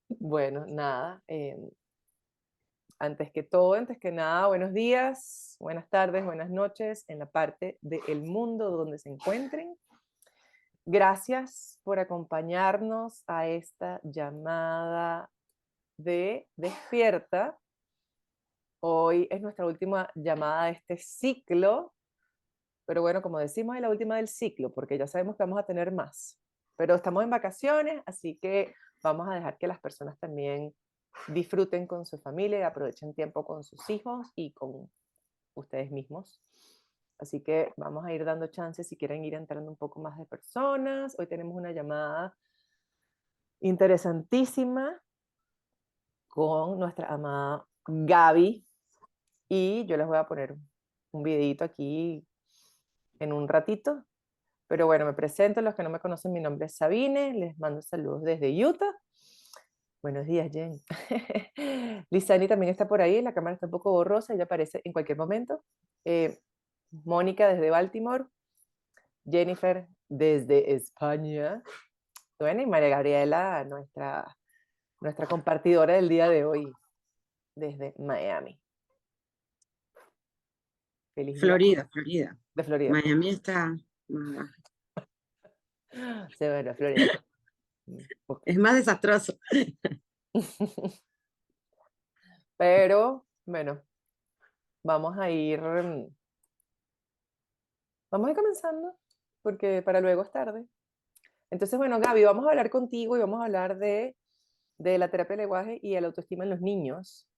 Bueno, nada. Antes que todo, antes que nada, buenos días, buenas tardes, buenas noches en la parte del mundo donde se encuentren. Gracias por acompañarnos a esta llamada de Despierta. Hoy es nuestra última llamada de este ciclo, pero bueno, como decimos, es la última del ciclo, porque ya sabemos que vamos a tener más. Pero estamos en vacaciones, así que vamos a dejar que las personas también disfruten con su familia y aprovechen tiempo con sus hijos y con ustedes mismos. Así que vamos a ir dando chances si quieren ir entrando un poco más de personas. Hoy tenemos una llamada interesantísima con nuestra amada Gaby y yo les voy a poner un videito aquí en un ratito. Pero bueno, me presento, los que no me conocen, mi nombre es Sabine, les mando saludos desde Utah. Buenos días, Jen. Lisani también está por ahí, la cámara está un poco borrosa, ella aparece en cualquier momento. Mónica desde Baltimore, Jennifer desde España, bueno, y María Gabriela, nuestra compartidora del día de hoy, desde Miami. Feliz día Florida, Florida. de Florida. Miami está más abajo. Sí, bueno, Florida. Es más desastroso. Pero, bueno, vamos a ir comenzando, porque para luego es tarde. Entonces, bueno, Gaby, vamos a hablar contigo y vamos a hablar de la terapia del lenguaje y el autoestima en los niños.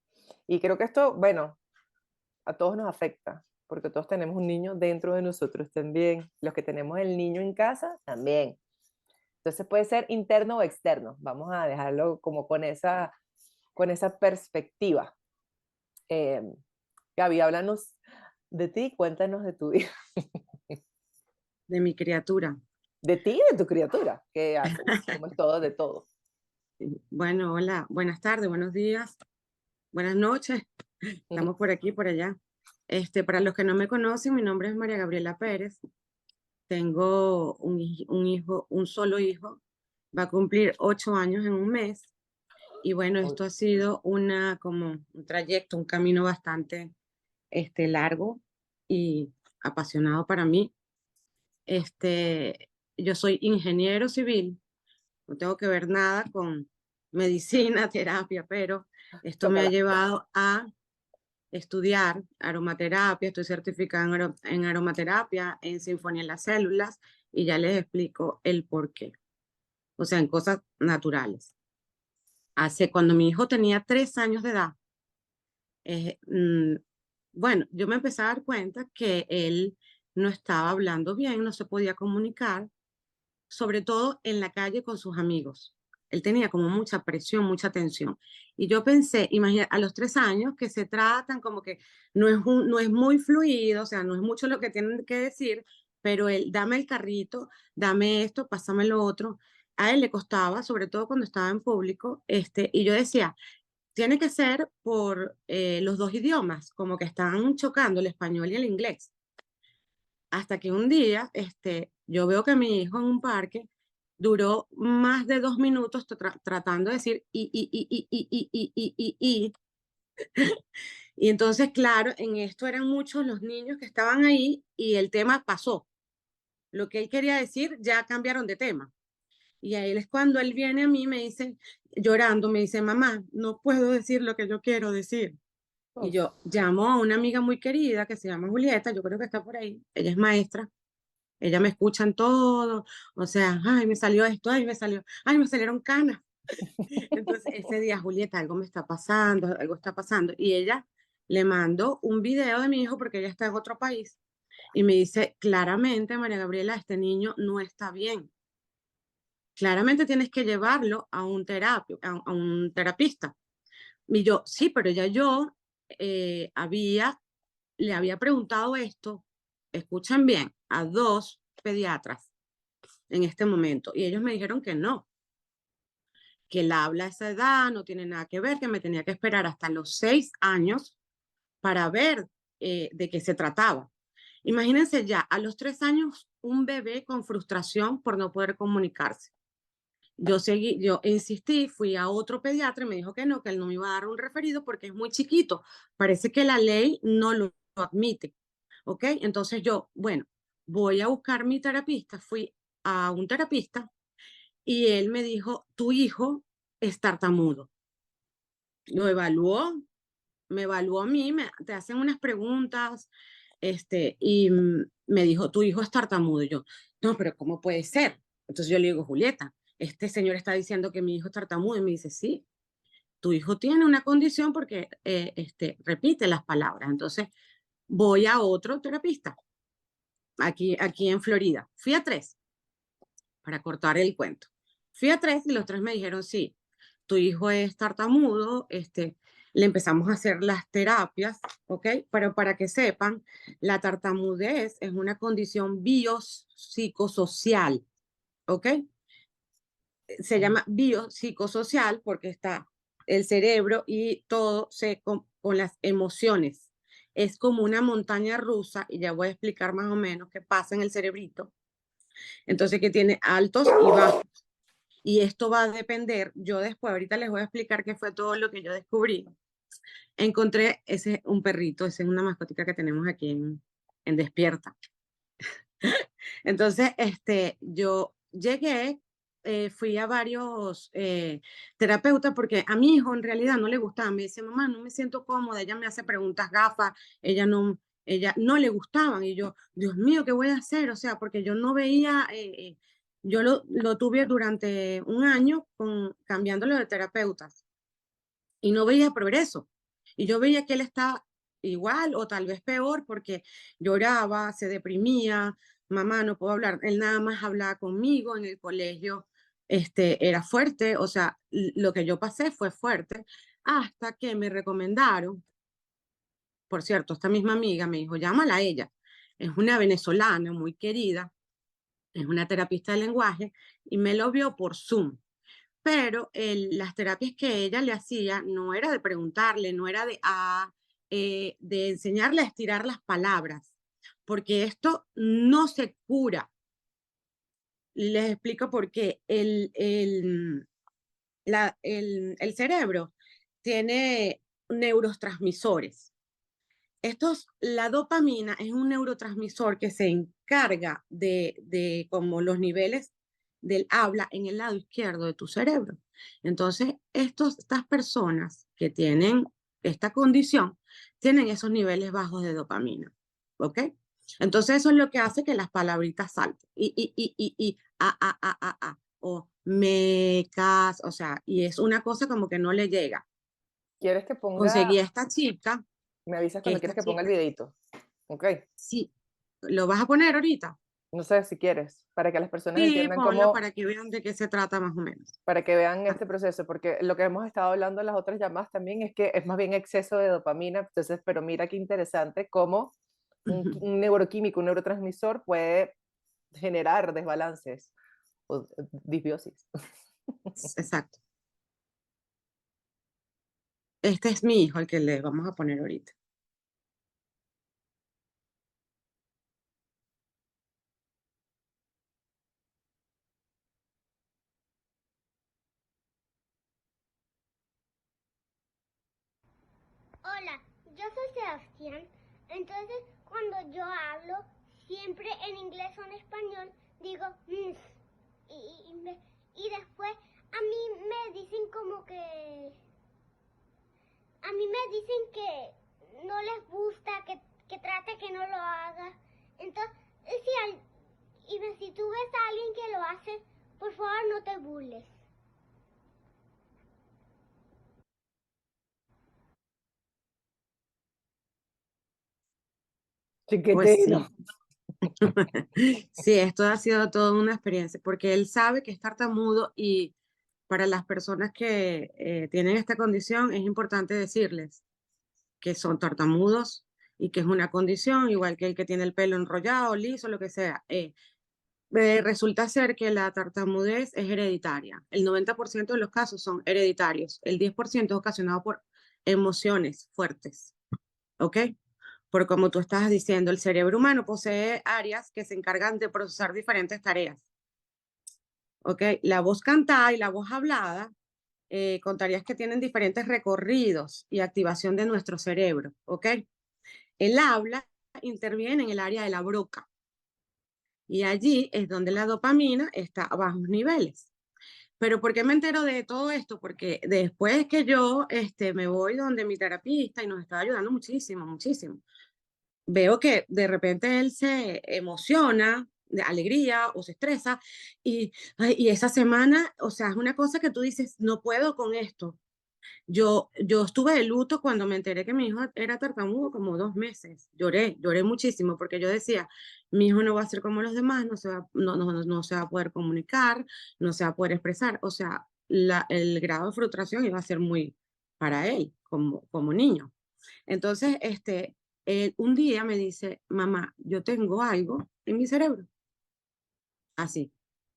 Y creo que esto, bueno, a todos nos afecta, porque todos tenemos un niño dentro de nosotros también. Los que tenemos el niño en casa, también. Entonces puede ser interno o externo. Vamos a dejarlo como con esa perspectiva. Eh, Gaby, háblanos de ti, cuéntanos de tu vida. De mi criatura. De ti y de tu criatura. ¿Qué haces? ¿Cómo es todo de todo? Bueno, hola, buenas tardes, buenos días, buenas noches. Estamos por aquí, por allá. Para los que no me conocen, mi nombre es María Gabriela Pérez. Tengo un hijo, un solo hijo. Va a cumplir 8 años en un mes. Y bueno, esto ha sido como un trayecto, un camino bastante largo y apasionado para mí. Yo soy ingeniero civil, no tengo que ver nada con medicina, terapia, pero esto me ha Chócala. llevado a estudiar aromaterapia, estoy certificada en aromaterapia, en sinfonía en las células, y ya les explico el por qué, o sea, en cosas naturales. Cuando mi hijo tenía 3 años de edad, eh, mm, bueno, yo me empecé a dar cuenta que él no estaba hablando bien, no se podía comunicar, sobre todo en la calle con sus amigos. Él tenía como mucha presión, mucha tensión. Y yo pensé, imagina, a los 3 años que se tratan como que no es muy fluido, o sea, no es mucho lo que tienen que decir, pero él, dame el carrito, dame esto, pásame lo otro. A él le costaba, sobre todo cuando estaba en público, y yo decía, tiene que ser por los dos idiomas, como que están chocando el español y el inglés. Hasta que un día, yo veo que mi hijo en un parque duró más de 2 minutos tratando de decir y entonces, claro, en esto eran muchos los niños que estaban ahí y el tema pasó. Lo que él quería decir ya cambiaron de tema. Y ahí es cuando él viene a mí y me dice, llorando, me dice, mamá, no puedo decir lo que yo quiero decir. Y Uf, yo llamo a una amiga muy querida que se llama Julieta, yo creo que está por ahí, ella es maestra, ella me escucha en todo, o sea, ay, me salió esto, ay, me salieron canas. Entonces ese día, Julieta, algo me está pasando, algo está pasando. Y ella le mandó un video de mi hijo porque ella está en otro país y me dice, claramente, María Gabriela, este niño no está bien. Claramente tienes que llevarlo a a un terapista. Y yo, sí, pero ya yo le había preguntado esto, escuchen bien, a 2 pediatras en este momento. Y ellos me dijeron que no, que el habla a esa edad no tiene nada que ver, que me tenía que esperar hasta los 6 años para ver de qué se trataba. Imagínense ya, a los 3 años, un bebé con frustración por no poder comunicarse. yo insistí, fui a otro pediatra y me dijo que no, que él no me iba a dar un referido porque es muy chiquito. Parece que la ley no lo admite, ¿ok? Entonces yo, bueno, voy a buscar mi terapista. Fui a un terapista y él me dijo, tu hijo es tartamudo. Lo evaluó, me evaluó a mí, te hacen unas preguntas, y me dijo, tu hijo es tartamudo. Y yo, no, pero ¿cómo puede ser? Entonces yo le digo, Julieta, este señor está diciendo que mi hijo es tartamudo. Y me dice, sí, tu hijo tiene una condición porque repite las palabras. Entonces voy a otro terapista, aquí en Florida. Fui a 3, para cortar el cuento. Fui a 3 y los 3 me dijeron, sí, tu hijo es tartamudo, le empezamos a hacer las terapias, ¿ok? Pero para que sepan, la tartamudez es una condición biopsicosocial, ¿ok? Se llama biopsicosocial porque está el cerebro y todo con las emociones. Es como una montaña rusa y ya voy a explicar más o menos qué pasa en el cerebrito. Entonces, que tiene altos y bajos. Y esto va a depender, yo después, ahorita les voy a explicar qué fue todo lo que yo descubrí. Encontré un perrito, esa es una mascotica que tenemos aquí en Despierta. Entonces, yo llegué, fui a varios terapeutas porque a mi hijo en realidad no le gustaba. Me dice, mamá, no me siento cómoda, ella me hace preguntas gafas, ella no le gustaban. Y yo, Dios mío, ¿qué voy a hacer? O sea, porque yo no veía, yo lo tuve durante un año cambiándolo de terapeutas y no veía progreso. Y yo veía que él estaba igual o tal vez peor porque lloraba, se deprimía, mamá, no puedo hablar. Él nada más hablaba conmigo en el colegio, era fuerte, o sea, lo que yo pasé fue fuerte, hasta que me recomendaron, por cierto, esta misma amiga me dijo, llámala a ella. Es una venezolana muy querida, es una terapista de lenguaje y me lo vio por Zoom. Pero las terapias que ella le hacía no era de preguntarle, no era de enseñarle a estirar las palabras, porque esto no se cura. Les explico por qué. El cerebro tiene neurotransmisores. La dopamina es un neurotransmisor que se encarga de como los niveles del habla en el lado izquierdo de tu cerebro. Entonces, estas personas que tienen esta condición tienen esos niveles bajos de dopamina, ¿ok? Entonces, eso es lo que hace que las palabritas salten. O mecas, o sea, y es una cosa como que no le llega. ¿Quieres que ponga, Conseguí a esta chica, me avisas que cuando esta quieres que ponga el chica videito? Ok. sí, ¿lo vas a poner ahorita? No sé si quieres, para que las personas Sí, entiendan ponlo cómo, para que vean de qué se trata más o menos. para que vean Ah, este proceso, porque lo que hemos estado hablando en las otras llamadas también es que es más bien exceso de dopamina, entonces, pero mira qué interesante cómo ujú, un neuroquímico, un neurotransmisor puede generar desbalances o disbiosis. exacto. Este es mi hijo, el que le vamos a poner ahorita. Hola, yo soy Sebastián. Entonces, cuando yo hablo, siempre en inglés o en español, digo y después a mí me dicen como que a mí me dicen que no les gusta, que trate que no lo haga. Entonces, si tú ves a alguien que lo hace, por favor no te burles. Pues Chiquitino. sí. Sí, esto ha sido toda una experiencia, porque él sabe que es tartamudo y para las personas que tienen esta condición es importante decirles que son tartamudos y que es una condición, igual que el que tiene el pelo enrollado, liso, lo que sea. Resulta ser que la tartamudez es hereditaria. El 90% de los casos son hereditarios. El 10% es ocasionado por emociones fuertes, ¿ok? Por como tú estás diciendo, el cerebro humano posee áreas que se encargan de procesar diferentes tareas. ¿ok? La voz cantada y la voz hablada, contarías que tienen diferentes recorridos y activación de nuestro cerebro, ¿ok? El habla interviene en el área de la broca y allí es donde la dopamina está a bajos niveles. Pero ¿por qué me entero de todo esto? Porque después que yo me voy donde mi terapista y nos está ayudando muchísimo, muchísimo, veo que de repente él se emociona de alegría o se estresa y, ay, y esa semana, o sea, es una cosa que tú dices, no puedo con esto. Yo estuve de luto cuando me enteré que mi hijo era tartamudo como 2 meses. Lloré muchísimo porque yo decía, mi hijo no va a ser como los demás, no se va a poder comunicar, no se va a poder expresar. O sea, el grado de frustración iba a ser muy para él como niño. Entonces, él un día me dice, mamá, yo tengo algo en mi cerebro, así.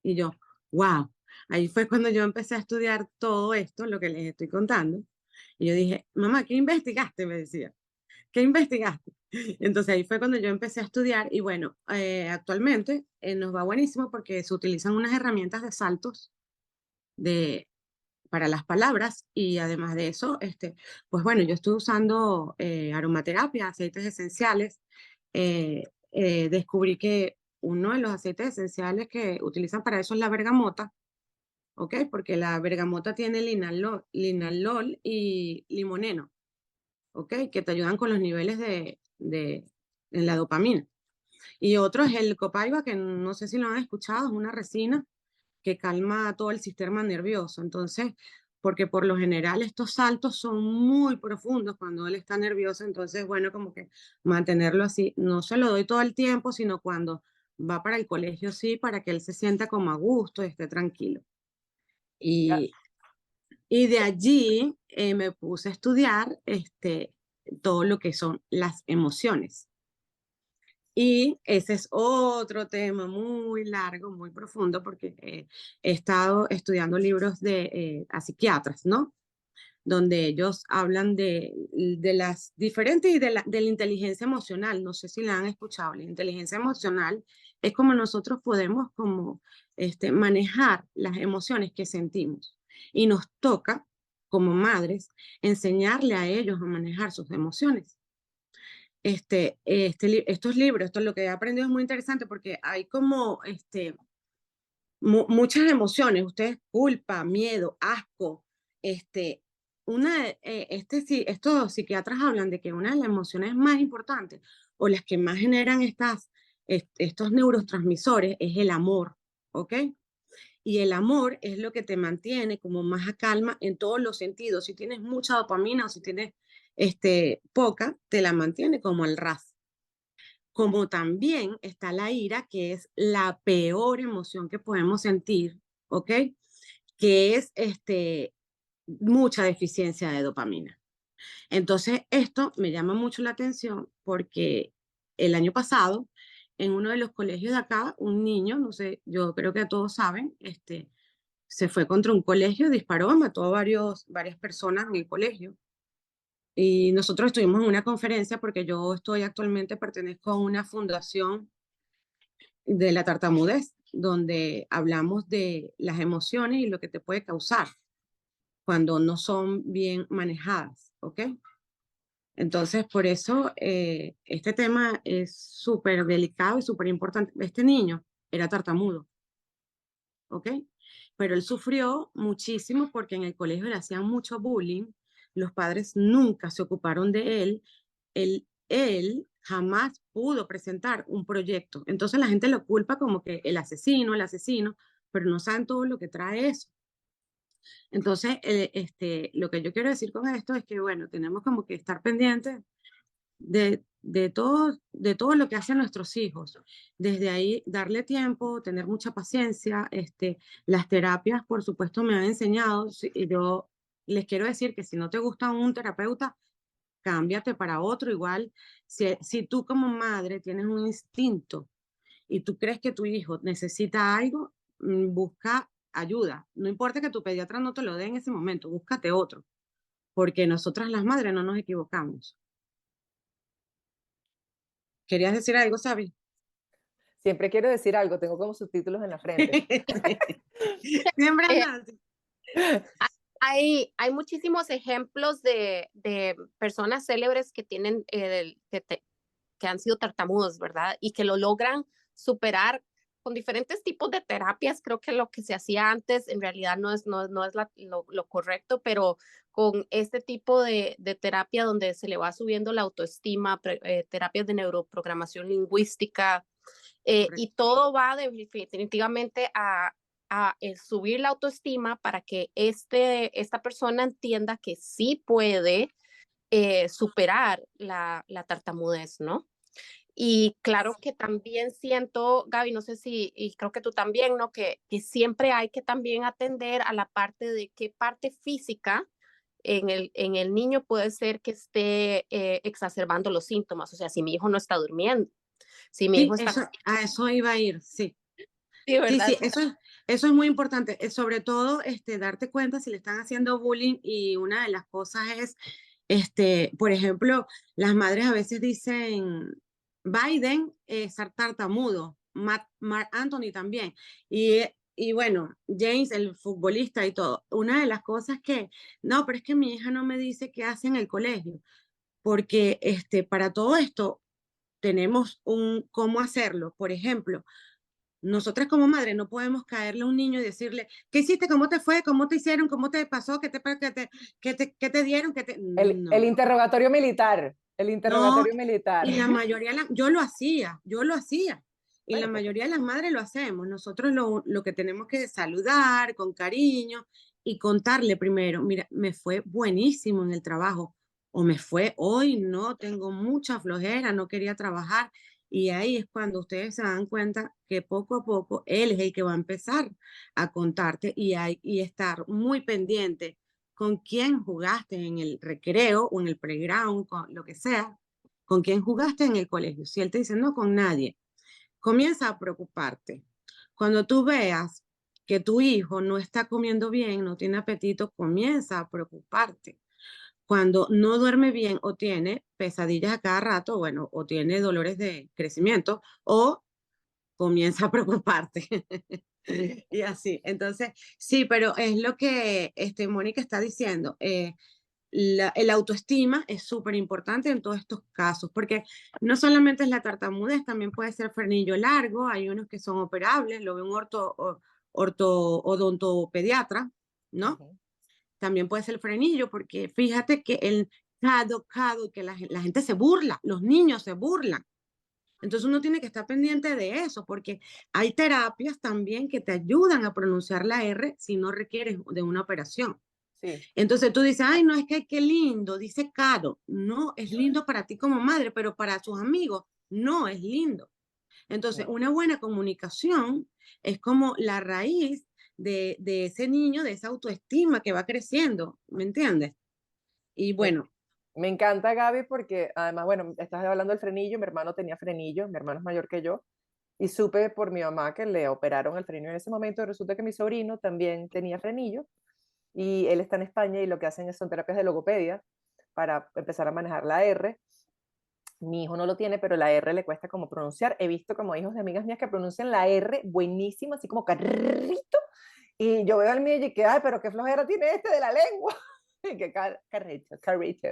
Y yo, wow. Ahí fue cuando yo empecé a estudiar todo esto, lo que les estoy contando. Y yo dije, mamá, ¿qué investigaste? Me decía, ¿qué investigaste? Entonces ahí fue cuando yo empecé a estudiar y bueno, actualmente nos va buenísimo porque se utilizan unas herramientas de saltos de, para las palabras y además de eso, pues bueno, yo estoy usando aromaterapia, aceites esenciales. eh, Descubrí que uno de los aceites esenciales que utilizan para eso es la bergamota, ¿ok? Porque la bergamota tiene linalol y limoneno, ¿ok? Que te ayudan con los niveles en la dopamina. Y otro es el copaiba, que no sé si lo han escuchado, es una resina que calma todo el sistema nervioso. Entonces, porque por lo general estos saltos son muy profundos cuando él está nervioso, entonces, bueno, como que mantenerlo así, no se lo doy todo el tiempo, sino cuando va para el colegio, sí, para que él se sienta como a gusto y esté tranquilo. Ya. Y, y de allí me puse a estudiar todo lo que son las emociones. Y ese es otro tema muy largo, muy profundo, porque he estado estudiando libros a psiquiatras, ¿no? Donde ellos hablan de las diferentes y de la inteligencia emocional. No sé si la han escuchado. La inteligencia emocional es como nosotros podemos como, manejar las emociones que sentimos. Y nos toca, como madres, enseñarle a ellos a manejar sus emociones. Estos libros, esto es lo que he aprendido es muy interesante porque hay como muchas emociones, ustedes culpa, miedo, asco, estos psiquiatras hablan de que una de las emociones más importantes o las que más generan estos neurotransmisores es el amor, ¿ok? Y el amor es lo que te mantiene como más a calma en todos los sentidos. Si tienes mucha dopamina o si tienes poca, te la mantiene como el ras. Como también está la ira, que es la peor emoción que podemos sentir, ¿ok? Que es mucha deficiencia de dopamina. Entonces, esto me llama mucho la atención porque el año pasado, en uno de los colegios de acá, un niño, no sé, yo creo que todos saben, se fue contra un colegio, disparó, mató a varias personas en el colegio. Y nosotros estuvimos en una conferencia porque yo actualmente pertenezco a una fundación de la tartamudez, donde hablamos de las emociones y lo que te puede causar cuando no son bien manejadas, ¿ok? Entonces, por eso este tema es súper delicado y súper importante. Este niño era tartamudo, ¿ok? Pero él sufrió muchísimo porque en el colegio le hacían mucho bullying, los padres nunca se ocuparon de él, él jamás pudo presentar un proyecto. Entonces la gente lo culpa como que el asesino, pero no saben todo lo que trae eso. Entonces, lo que yo quiero decir con esto es que, bueno, tenemos como que estar pendientes de todo lo que hacen nuestros hijos. Desde ahí, darle tiempo, tener mucha paciencia. Las terapias, por supuesto, me han enseñado. Y yo les quiero decir que si no te gusta un terapeuta, cámbiate para otro. Igual, si tú como madre tienes un instinto y tú crees que tu hijo necesita algo, busca ayuda. No importa que tu pediatra no te lo dé en ese momento, búscate otro, porque nosotras las madres no nos equivocamos. ¿Querías decir algo, Sabi? Siempre quiero decir algo, tengo como subtítulos en la frente. Siempre Eh, anda así. hay muchísimos ejemplos de personas célebres que tienen, que han sido tartamudos, ¿verdad? Y que lo logran superar con diferentes tipos de terapias. Creo que lo que se hacía antes en realidad no es lo correcto, pero con este tipo de terapia donde se le va subiendo la autoestima, terapias de neuroprogramación lingüística, y todo va definitivamente a el subir la autoestima para que esta persona entienda que sí puede superar la tartamudez, ¿no? Y claro que también siento, Gaby, no sé si, y creo que tú también, ¿no? Que siempre hay que también atender a la parte de qué parte física en el niño puede ser que esté exacerbando los síntomas. O sea, si mi hijo no está durmiendo, si mi Sí, hijo está... a eso iba a ir, sí. Sí, Sí, ¿verdad? sí, eso es muy importante. Sobre todo, darte cuenta si le están haciendo bullying y una de las cosas es, por ejemplo, las madres a veces dicen, Biden es tartamudo, Mark Anthony también. Y bueno, James, el futbolista y todo. Una de las cosas que, no, pero es que mi hija no me dice qué hace en el colegio, porque para todo esto tenemos un cómo hacerlo. Por ejemplo, nosotras como madres no podemos caerle a un niño y decirle, ¿qué hiciste? ¿Cómo te fue? ¿Cómo te hicieron? ¿Cómo te pasó? ¿Qué te dieron? El No, interrogatorio militar, el no. interrogatorio militar. Y la mayoría, yo lo hacía. Y la Bueno, porque mayoría de las madres lo hacemos. Nosotros lo que tenemos que saludar con cariño y contarle primero, mira, me fue buenísimo en el trabajo. O me fue hoy, no, tengo mucha flojera, no quería trabajar. Y ahí es cuando ustedes se dan cuenta que poco a poco él es el que va a empezar a contarte y estar muy pendiente con quién jugaste en el recreo o en el playground, con lo que sea, con quién jugaste en el colegio. Si él te dice no, con nadie, comienza a preocuparte. Cuando tú veas que tu hijo no está comiendo bien, no tiene apetito, comienza a preocuparte. Cuando no duerme bien o tiene pesadillas a cada rato, bueno, o tiene dolores de crecimiento, o comienza a preocuparte. Y así. Entonces, sí, pero es lo que Mónica está diciendo. El autoestima es súper importante en todos estos casos, porque no solamente es la tartamudez, también puede ser frenillo largo, hay unos que son operables, lo ve un odontopediatra, ¿no? ujú, También puede ser el frenillo, porque fíjate que el que la gente se burla, los niños se burlan. Entonces uno tiene que estar pendiente de eso, porque hay terapias también que te ayudan a pronunciar la R si no requieres de una operación. sí, Entonces tú dices, ay, no, es que qué lindo, dice Caro. No, es lindo para ti como madre, pero para sus amigos no es lindo. Entonces, sí. una buena comunicación es como la raíz de ese niño, de esa autoestima que va creciendo, ¿me entiendes? Y Me, bueno, me encanta, Gaby, porque además, bueno, estás hablando del frenillo, mi hermano tenía frenillo, mi hermano es mayor que yo, y supe por mi mamá que le operaron el frenillo en ese momento, y resulta que mi sobrino también tenía frenillo, y él está en España y lo que hacen son terapias de logopedia para empezar a manejar la R. Mi hijo no lo tiene, pero la R le cuesta como pronunciar. He visto como hijos de amigas mías que pronuncian la R buenísimo, así como carrito. Y yo veo al mío y que, ay, pero qué flojera tiene este de la lengua. Que carrito, carrito.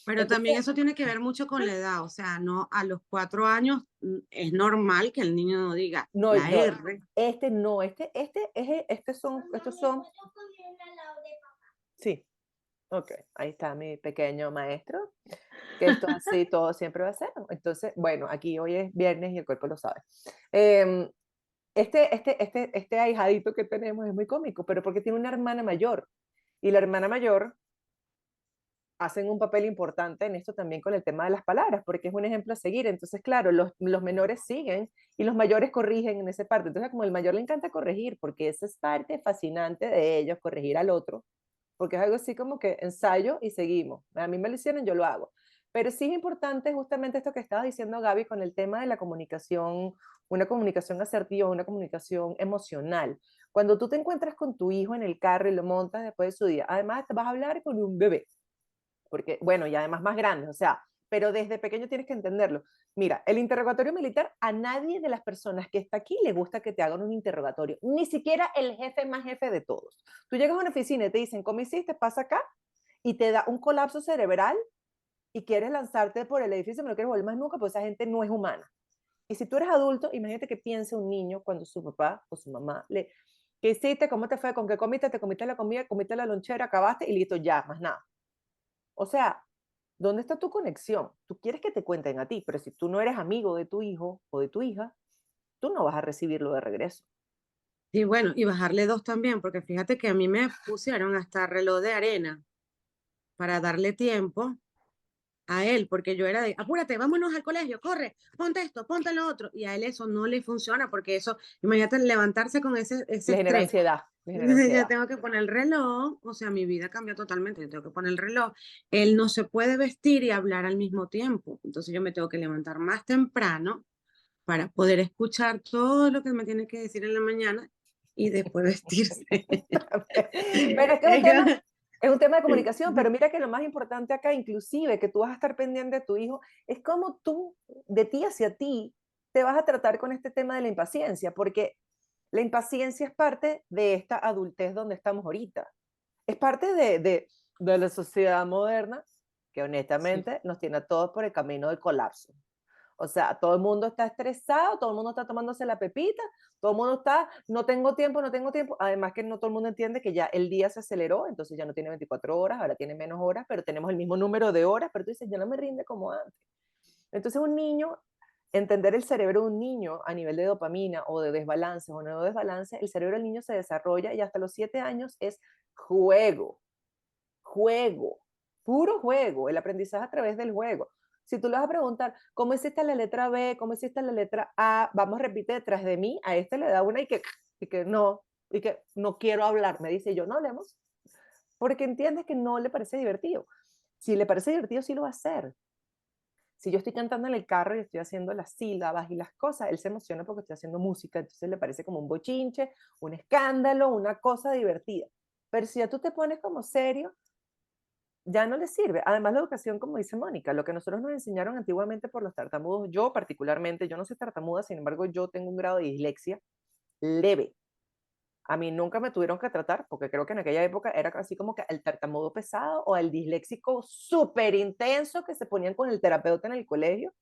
pero Entonces, también eso tiene que ver mucho con la edad, o sea, no a los 4 años es normal que el niño no diga no, la no, R. este no, estos son, sí, ok, ahí está mi pequeño maestro, que esto así todo siempre va a ser. Entonces, bueno, aquí hoy es viernes y el cuerpo lo sabe. Em, este ahijadito que tenemos es muy cómico, pero porque tiene una hermana mayor. Y la hermana mayor hacen un papel importante en esto también con el tema de las palabras, porque es un ejemplo a seguir. Entonces, claro, los menores siguen y los mayores corrigen en esa parte. Entonces, como el mayor le encanta corregir, porque esa es parte fascinante de ellos, corregir al otro, porque es algo así como que ensayo y seguimos. A mí me lo hicieron, yo lo hago. Pero sí es importante justamente esto que estabas diciendo, Gaby, con el tema de la comunicación, una comunicación asertiva, una comunicación emocional. Cuando tú te encuentras con tu hijo en el carro y lo montas después de su día, además te vas a hablar con un bebé, porque, bueno, y además más grandes, o sea, pero desde pequeño tienes que entenderlo. Mira, el interrogatorio militar, a nadie de las personas que está aquí le gusta que te hagan un interrogatorio, ni siquiera el jefe más jefe de todos. Tú llegas a una oficina y te dicen, ¿cómo hiciste? Pasa acá, y te da un colapso cerebral y quieres lanzarte por el edificio, no quieres volver más nunca, pues esa gente no es humana. Y si tú eres adulto, imagínate que piense un niño cuando su papá o su mamá le, ¿qué hiciste? ¿Cómo te fue? ¿Con qué comiste? ¿Te comiste la comida? ¿Comiste la lonchera? ¿Acabaste? Y listo, ya, más nada. O sea, ¿dónde está tu conexión? Tú quieres que te cuenten a ti, pero si tú no eres amigo de tu hijo o de tu hija, tú no vas a recibirlo de regreso. Y bueno, y bajarle 2 también, porque fíjate que a mí me pusieron hasta reloj de arena para darle tiempo a él, porque yo era de, apúrate, vámonos al colegio, corre, ponte esto, ponte lo otro, y a él eso no le funciona, porque eso, imagínate levantarse con ese Le genera estrés. ansiedad, le genera Entonces yo ansiedad. tengo que poner el reloj, o sea, mi vida cambió totalmente, yo tengo que poner el reloj. Él no se puede vestir y hablar al mismo tiempo, entonces yo me tengo que levantar más temprano para poder escuchar todo lo que me tiene que decir en la mañana y después vestirse. Pero es que es un tema de comunicación, pero mira que lo más importante acá, inclusive, que tú vas a estar pendiente de tu hijo, es cómo tú, de ti hacia ti, te vas a tratar con este tema de la impaciencia, porque la impaciencia es parte de esta adultez donde estamos ahorita. Es parte de la sociedad moderna que Sí. honestamente nos tiene a todos por el camino del colapso. O sea, todo el mundo está estresado, todo el mundo está tomándose la pepita, todo el mundo está, no tengo tiempo, no tengo tiempo. Además que no todo el mundo entiende que ya el día se aceleró, entonces ya no tiene 24 horas, ahora tiene menos horas, pero tenemos el mismo número de horas, pero tú dices, ya no me rinde como antes. Entonces un niño, entender el cerebro de un niño a nivel de dopamina o de desbalance o no desbalance, el cerebro del niño se desarrolla y hasta los 7 años es juego, juego, puro juego, el aprendizaje a través del juego. Si tú le vas a preguntar, ¿cómo hiciste la letra B? ¿Cómo hiciste la letra A? Vamos, repite detrás de mí. A este le da una y que no quiero hablar. Me dice, yo no hablemos, porque entiendes que no le parece divertido. Si le parece divertido, sí lo va a hacer. Si yo estoy cantando en el carro y estoy haciendo las sílabas y las cosas, él se emociona porque estoy haciendo música, entonces le parece como un bochinche, un escándalo, una cosa divertida. Pero si ya tú te pones como serio, ya no les sirve. Además, la educación, como dice Mónica, lo que nosotros nos enseñaron antiguamente por los tartamudos, yo particularmente, yo no soy tartamuda, sin embargo, yo tengo un grado de dislexia leve. A mí nunca me tuvieron que tratar, porque creo que en aquella época era así como que el tartamudo pesado o el disléxico súper intenso que se ponían con el terapeuta en el colegio.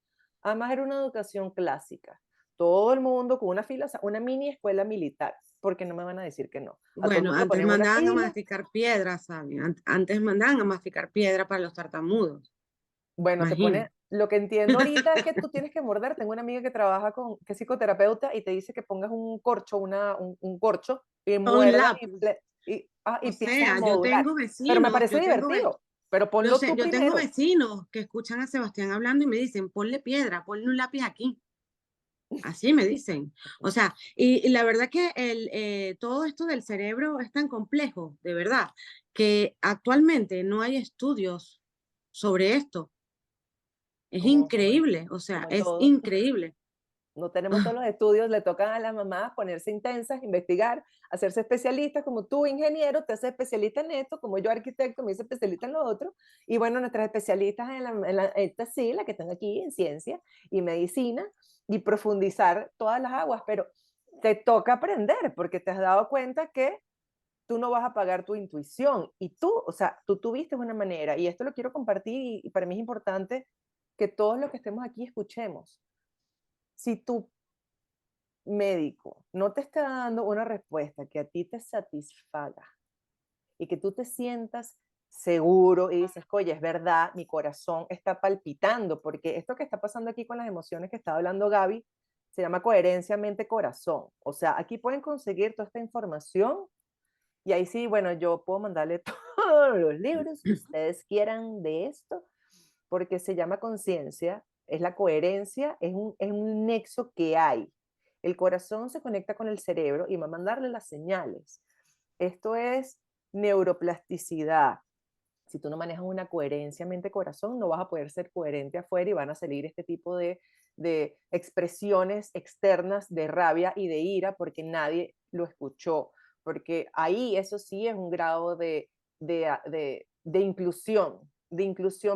Además, era una educación clásica. Todo el mundo con una fila, o sea, una mini escuela militar, porque no me van a decir que no. A todo el Bueno, mundo lo antes ponían en una mandaban a fila. masticar piedra, ¿sabes? Antes mandaban a masticar piedra para los tartamudos, Bueno, te pone, imagínate. lo que entiendo ahorita es que tú tienes que morder. Tengo una amiga que trabaja que es psicoterapeuta y te dice que pongas un corcho, un corcho y O un muerdas lápiz. y O empieces a sea, modular. Pero me parece yo tengo, divertido. Pero yo ponlo sé, tú yo tengo primero. vecinos que escuchan a Sebastián hablando y me dicen, ponle piedra, ponle un lápiz aquí. Así me dicen. O sea, y la verdad que todo esto del cerebro es tan complejo, de verdad, que actualmente no hay estudios sobre esto. Es increíble, o sea, Como en es todo. increíble. No tenemos todos los estudios, le tocan a las mamás ponerse intensas, investigar, hacerse especialistas, como tú, ingeniero, te haces especialista en esto, como yo, arquitecto, me hice especialista en lo otro, y bueno, nuestras especialistas esta sí, la que están aquí en ciencia y medicina, y profundizar todas las aguas, pero te toca aprender, porque te has dado cuenta que tú no vas a pagar tu intuición, y tú, o sea, tú tuviste una manera, y esto lo quiero compartir, y para mí es importante que todos los que estemos aquí escuchemos. Si tu médico no te está dando una respuesta que a ti te satisfaga y que tú te sientas seguro y dices, oye, es verdad, mi corazón está palpitando, porque esto que está pasando aquí con las emociones que estaba hablando Gaby, se llama coherencia mente-corazón. O sea, aquí pueden conseguir toda esta información y ahí sí, bueno, yo puedo mandarle todos los libros que ustedes quieran de esto, porque se llama conciencia, es la coherencia, es un nexo que hay. El corazón se conecta con el cerebro y va a mandarle las señales. Esto es neuroplasticidad. Si tú no manejas una coherencia mente-corazón, no vas a poder ser coherente afuera y van a salir este tipo de expresiones externas de rabia y de ira porque nadie lo escuchó. Porque ahí eso sí es un grado de inclusión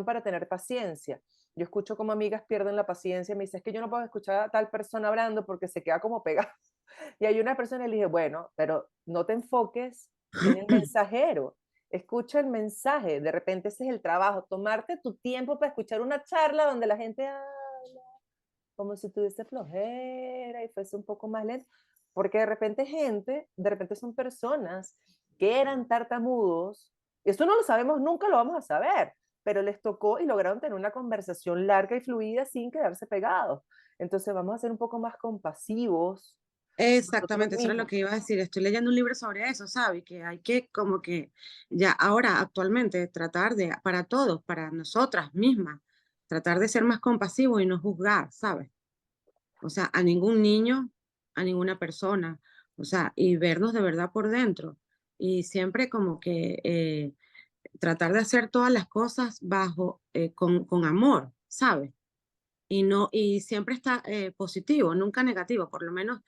para tener paciencia. Yo escucho como amigas pierden la paciencia, me dice, es que yo no puedo escuchar a tal persona hablando porque se queda como pegada. Y hay una persona, le dije, bueno, pero no te enfoques en el mensajero, escucha el mensaje, de repente ese es el trabajo, tomarte tu tiempo para escuchar una charla donde la gente habla como si tuviese flojera y fuese un poco más lento, porque de repente son personas que eran tartamudos, y eso no lo sabemos, nunca lo vamos a saber, pero les tocó y lograron tener una conversación larga y fluida sin quedarse pegados. Entonces vamos a ser un poco más compasivos con nosotros Exactamente, eso era lo mismos. que iba a decir. Estoy leyendo un libro sobre eso, ¿sabes? Que hay que como que ya ahora, actualmente, tratar de, para todos, para nosotras mismas, tratar de ser más compasivos y no juzgar, ¿sabes? O sea, a ningún niño, a ninguna persona, o sea, y vernos de verdad por dentro. Y siempre como que tratar de hacer todas las cosas bajo, con amor, ¿sabes? Y no, y siempre está positivo, nunca negativo, por lo menos.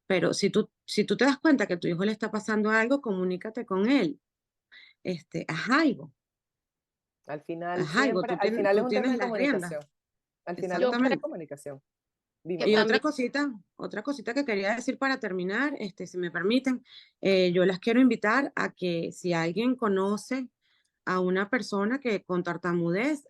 Pero si tú te das cuenta que a tu hijo le está pasando algo, comunícate con él. Haz algo, Al final es tú un tema tienes de las riendas. comunicación. Al final es Yo un tema de creo Exactamente. comunicación. Dime, que Y Pau. también otra cosita que quería decir para terminar, si me permiten, yo las quiero invitar a que si alguien conoce a una persona que con tartamudez,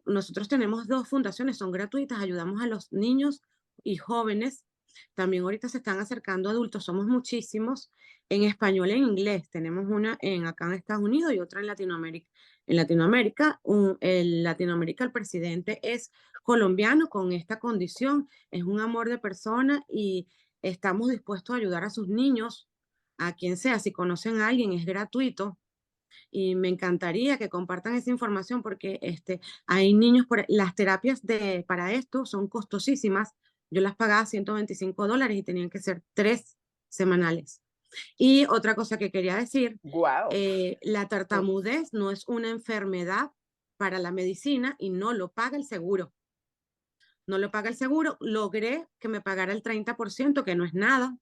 nosotros tenemos dos fundaciones, son gratuitas, ayudamos a los niños y jóvenes. También ahorita se están acercando adultos, somos muchísimos, en español e en inglés. Tenemos una acá en Estados Unidos y otra en Latinoamérica. En Latinoamérica, el presidente es colombiano con esta condición, es un amor de persona y estamos dispuestos a ayudar a sus niños, a quien sea, si conocen a alguien, es gratuito y me encantaría que compartan esa información porque hay niños, las terapias para esto son costosísimas. Yo las pagaba $125 y tenían que ser 3 semanales. Y otra cosa que quería decir, Wow. la tartamudez no es una enfermedad para la medicina y no lo paga el seguro. No lo paga el seguro. Logré que me pagara el 30%, que no es nada.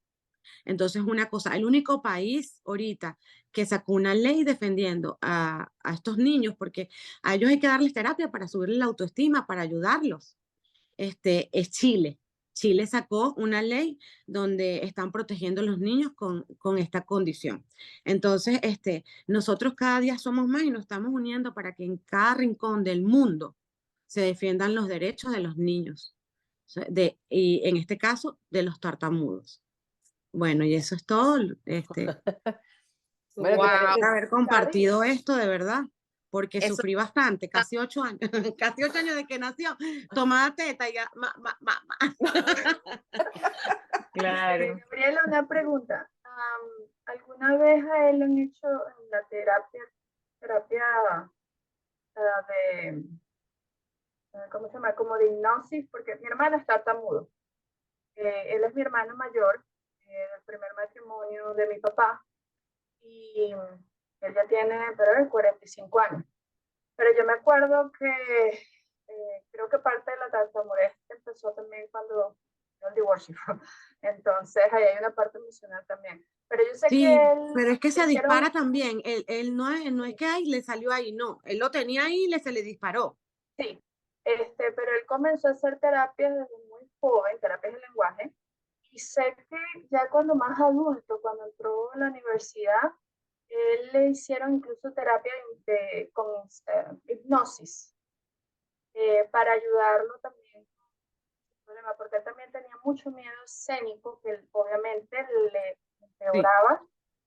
Entonces, una cosa, el único país ahorita que sacó una ley defendiendo a estos niños, porque a ellos hay que darles terapia para subirles la autoestima, para ayudarlos, es Chile. Chile sacó una ley donde están protegiendo a los niños con esta condición. Entonces, nosotros cada día somos más y nos estamos uniendo para que en cada rincón del mundo se defiendan los derechos de los niños, y en este caso, de los tartamudos. Bueno, y eso es todo. Bueno, ¿te wow, Por parece? haber compartido esto de verdad, porque eso sufrí bastante, casi 8 años, casi 8 años de que nació, tomaba teta y ya, Claro. Gabriela, una pregunta. ¿Alguna vez a él le han hecho en la terapia de, ¿cómo se llama? Como de hipnosis? Porque mi hermano está tartamudo. Él es mi hermano mayor, del primer matrimonio de mi papá, y él ya tiene, pero 45 años. Pero yo me acuerdo que creo que parte de la tartamudez empezó también cuando el divorcio. Entonces, ahí hay una parte emocional también. Pero yo sé que Sí, él pero es que le se hicieron, dispara también. Él no es que ahí le salió ahí, no. Él lo tenía ahí y se le disparó. sí, pero él comenzó a hacer terapias desde muy joven, terapias de lenguaje. Y sé que ya cuando más adulto, cuando entró a la universidad, él le hicieron incluso terapia con hipnosis para ayudarlo también con el problema, porque él también tenía mucho miedo escénico que obviamente le Sí, empeoraba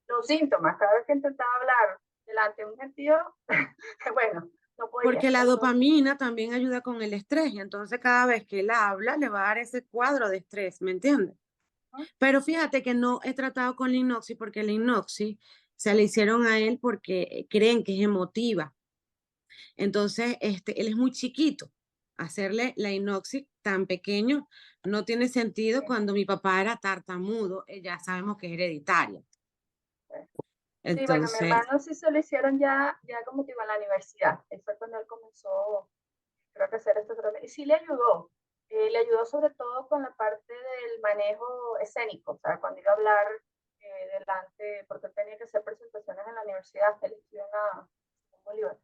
los síntomas. Cada vez que intentaba hablar delante de un gentío, bueno, no podía. porque la Entonces, dopamina también ayuda con el estrés y entonces cada vez que él habla le va a dar ese cuadro de estrés, ¿me entiendes? ¿no? Pero fíjate que no he tratado con la hipnosis porque la hipnosis se le hicieron a él porque creen que es emotiva. Entonces, él es muy chiquito. Hacerle la hipnosis tan pequeño no tiene sentido cuando mi papá era tartamudo, ya sabemos que es hereditario. Sí, bueno, mi Entonces, hermano sí se lo hicieron ya como te digo, en la universidad. Ahí fue cuando él comenzó, creo que hacer esto. Y sí le ayudó sobre todo con la parte del manejo escénico, o sea, cuando iba a hablar delante, porque él tenía que hacer presentaciones en la universidad, él estudió en Bolívar.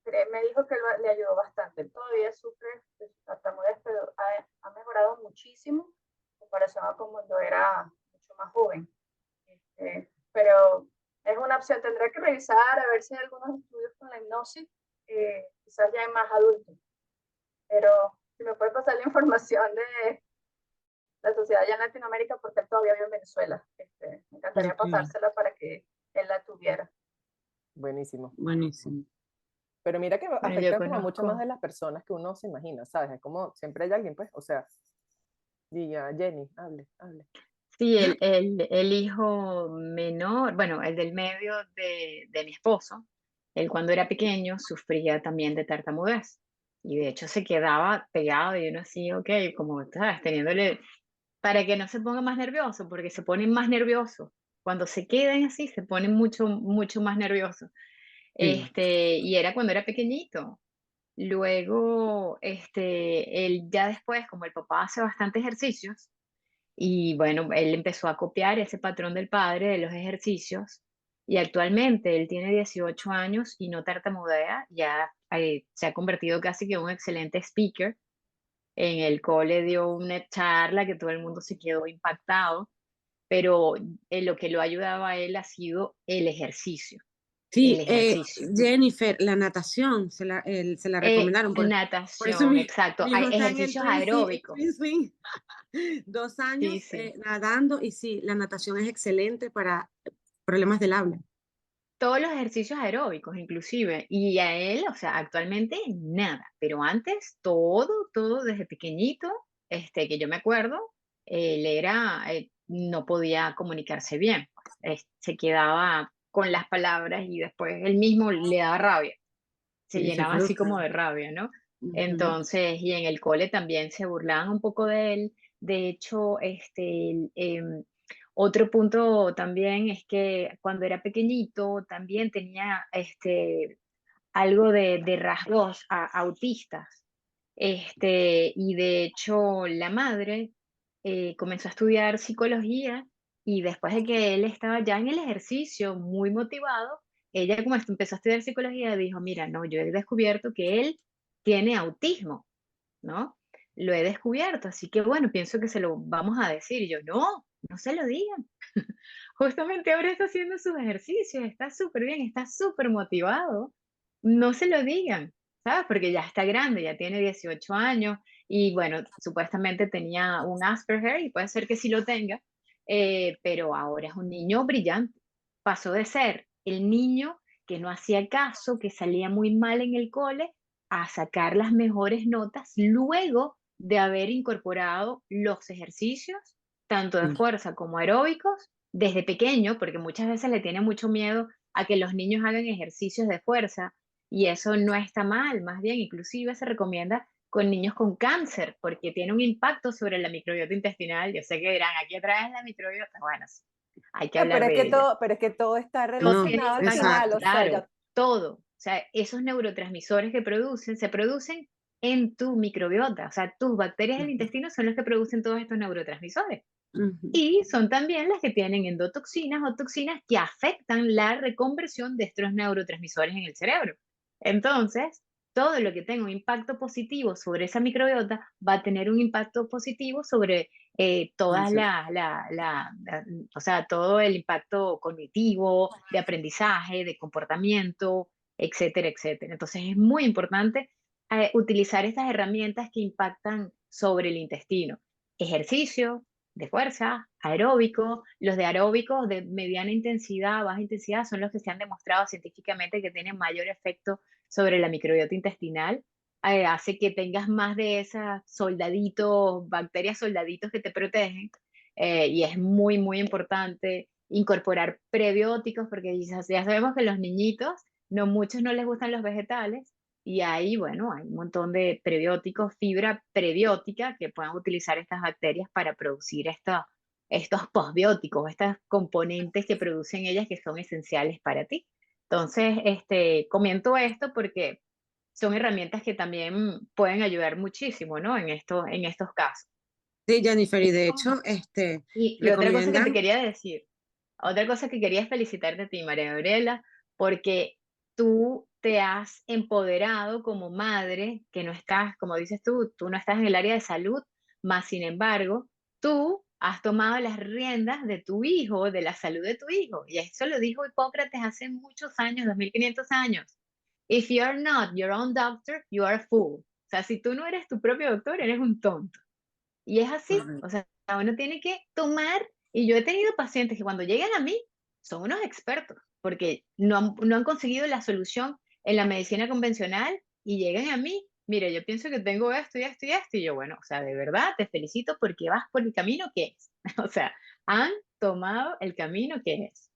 me dijo que le ayudó bastante. Él todavía sufre de su tartamudez, pero ha mejorado muchísimo en comparación a cuando era mucho más joven. Pero es una opción. Tendré que revisar a ver si hay algunos estudios con la hipnosis, quizás ya hay más adultos. Pero si me puede pasar la información de la sociedad allá en Latinoamérica, porque él todavía vive en Venezuela. Me encantaría pasársela para que él la tuviera. Buenísimo. Buenísimo. Pero mira que Bueno, yo afectan como a muchas más conozco, de las personas que uno se imagina, ¿sabes? Es como siempre hay alguien, pues, o sea, diga, Jenny, hable, hable. sí, el hijo menor, bueno, el del medio de mi esposo, él cuando era pequeño sufría también de tartamudez. Y de hecho se quedaba pegado y uno así, ok, como estás teniéndole, para que no se ponga más nervioso, porque se ponen más nerviosos. Cuando se quedan así, se ponen mucho, mucho más nerviosos. Sí. Y era cuando era pequeñito. Luego, él ya después, como el papá hace bastante ejercicios, y bueno, él empezó a copiar ese patrón del padre de los ejercicios, y actualmente él tiene 18 años y no tartamudea, ya se ha convertido casi que en un excelente speaker. En el cole dio una charla que todo el mundo se quedó impactado, pero lo que lo ha ayudado a él ha sido el ejercicio, el Sí, ejercicio. Jennifer, la natación se la recomendaron. Por eso Natación, exacto. mi hijo Hay está en el ejercicios aeróbicos. Twin Swing, 2 Sí, años sí. nadando, y sí, la natación es excelente para problemas del habla. Todos los ejercicios aeróbicos, inclusive. Y a él, o sea, actualmente nada. Pero antes, todo desde pequeñito, que yo me acuerdo, él no podía comunicarse bien. Pues, se quedaba con las palabras y después él mismo le daba rabia. Se Sí, se llenaba así como frustra. de rabia, ¿no? Ujú. Entonces, y en el cole también se burlaban un poco de él. De hecho, otro punto también es que cuando era pequeñito también tenía algo de rasgos autistas. Y de hecho, la madre comenzó a estudiar psicología y después de que él estaba ya en el ejercicio, muy motivado, ella como empezó a estudiar psicología, dijo, mira, no, yo he descubierto que él tiene autismo, ¿no? Lo he descubierto, así que bueno, pienso que se lo vamos a decir. Y yo, no, no se lo digan. Justamente ahora está haciendo sus ejercicios, está súper bien, está súper motivado. No se lo digan, ¿sabes? Porque ya está grande, ya tiene 18 años y bueno, supuestamente tenía un Asperger y puede ser que sí lo tenga, pero ahora es un niño brillante. Pasó de ser el niño que no hacía caso, que salía muy mal en el cole, a sacar las mejores notas luego de haber incorporado los ejercicios, tanto de Sí. fuerza como aeróbicos, desde pequeño, porque muchas veces le tiene mucho miedo a que los niños hagan ejercicios de fuerza y eso no está mal, más bien inclusive se recomienda con niños con cáncer porque tiene un impacto sobre la microbiota intestinal. Yo sé que dirán, aquí atrás es la microbiota, bueno, sí, hay que hablar de ella. Pero es que todo está Todo No, tiene relacionado al impacto, final, exacto. o sea, claro, ya, todo. O sea, esos neurotransmisores que se producen en tu microbiota. O sea, tus bacterias del Ujú, intestino son los que producen todos estos neurotransmisores. ujú. Y son también las que tienen endotoxinas o toxinas que afectan la reconversión de estos neurotransmisores en el cerebro. Entonces, todo lo que tenga un impacto positivo sobre esa microbiota va a tener un impacto positivo sobre todas Cáncer. o sea, todo el impacto cognitivo, de aprendizaje, de comportamiento, etcétera, etcétera. Entonces, es muy importante utilizar estas herramientas que impactan sobre el intestino. Ejercicio de fuerza, aeróbico. Los de aeróbicos de mediana intensidad, baja intensidad, son los que se han demostrado científicamente que tienen mayor efecto sobre la microbiota intestinal. Hace que tengas más de esas soldaditos, bacterias soldaditos que te protegen. Y es muy, muy importante incorporar prebióticos porque ya sabemos que los niñitos, no muchos no les gustan los vegetales y ahí, bueno, hay un montón de prebióticos, fibra prebiótica que pueden utilizar estas bacterias para producir estos postbióticos, estos componentes que producen ellas que son esenciales para ti. Entonces, comento esto porque son herramientas que también pueden ayudar muchísimo, ¿no? En estos casos. Sí, Jennifer, y de Oh. hecho, Y otra cosa que te recomiendan. quería decir, otra cosa que quería felicitarte a ti, María Gabriela, porque tú te has empoderado como madre, que no estás, como dices tú no estás en el área de salud, más sin embargo, tú has tomado las riendas de tu hijo, de la salud de tu hijo. Y eso lo dijo Hipócrates hace muchos años, 2500 años. If you are not your own doctor, you are a fool. O sea, si tú no eres tu propio doctor, eres un tonto. Y es así, o sea, uno tiene que tomar, y yo he tenido pacientes que cuando llegan a mí son unos expertos, porque no han conseguido la solución en la medicina convencional y llegan a mí, mire, yo pienso que tengo esto y esto y esto, y yo, bueno, o sea, de verdad te felicito porque vas por el camino que es. O sea, han tomado el camino que es.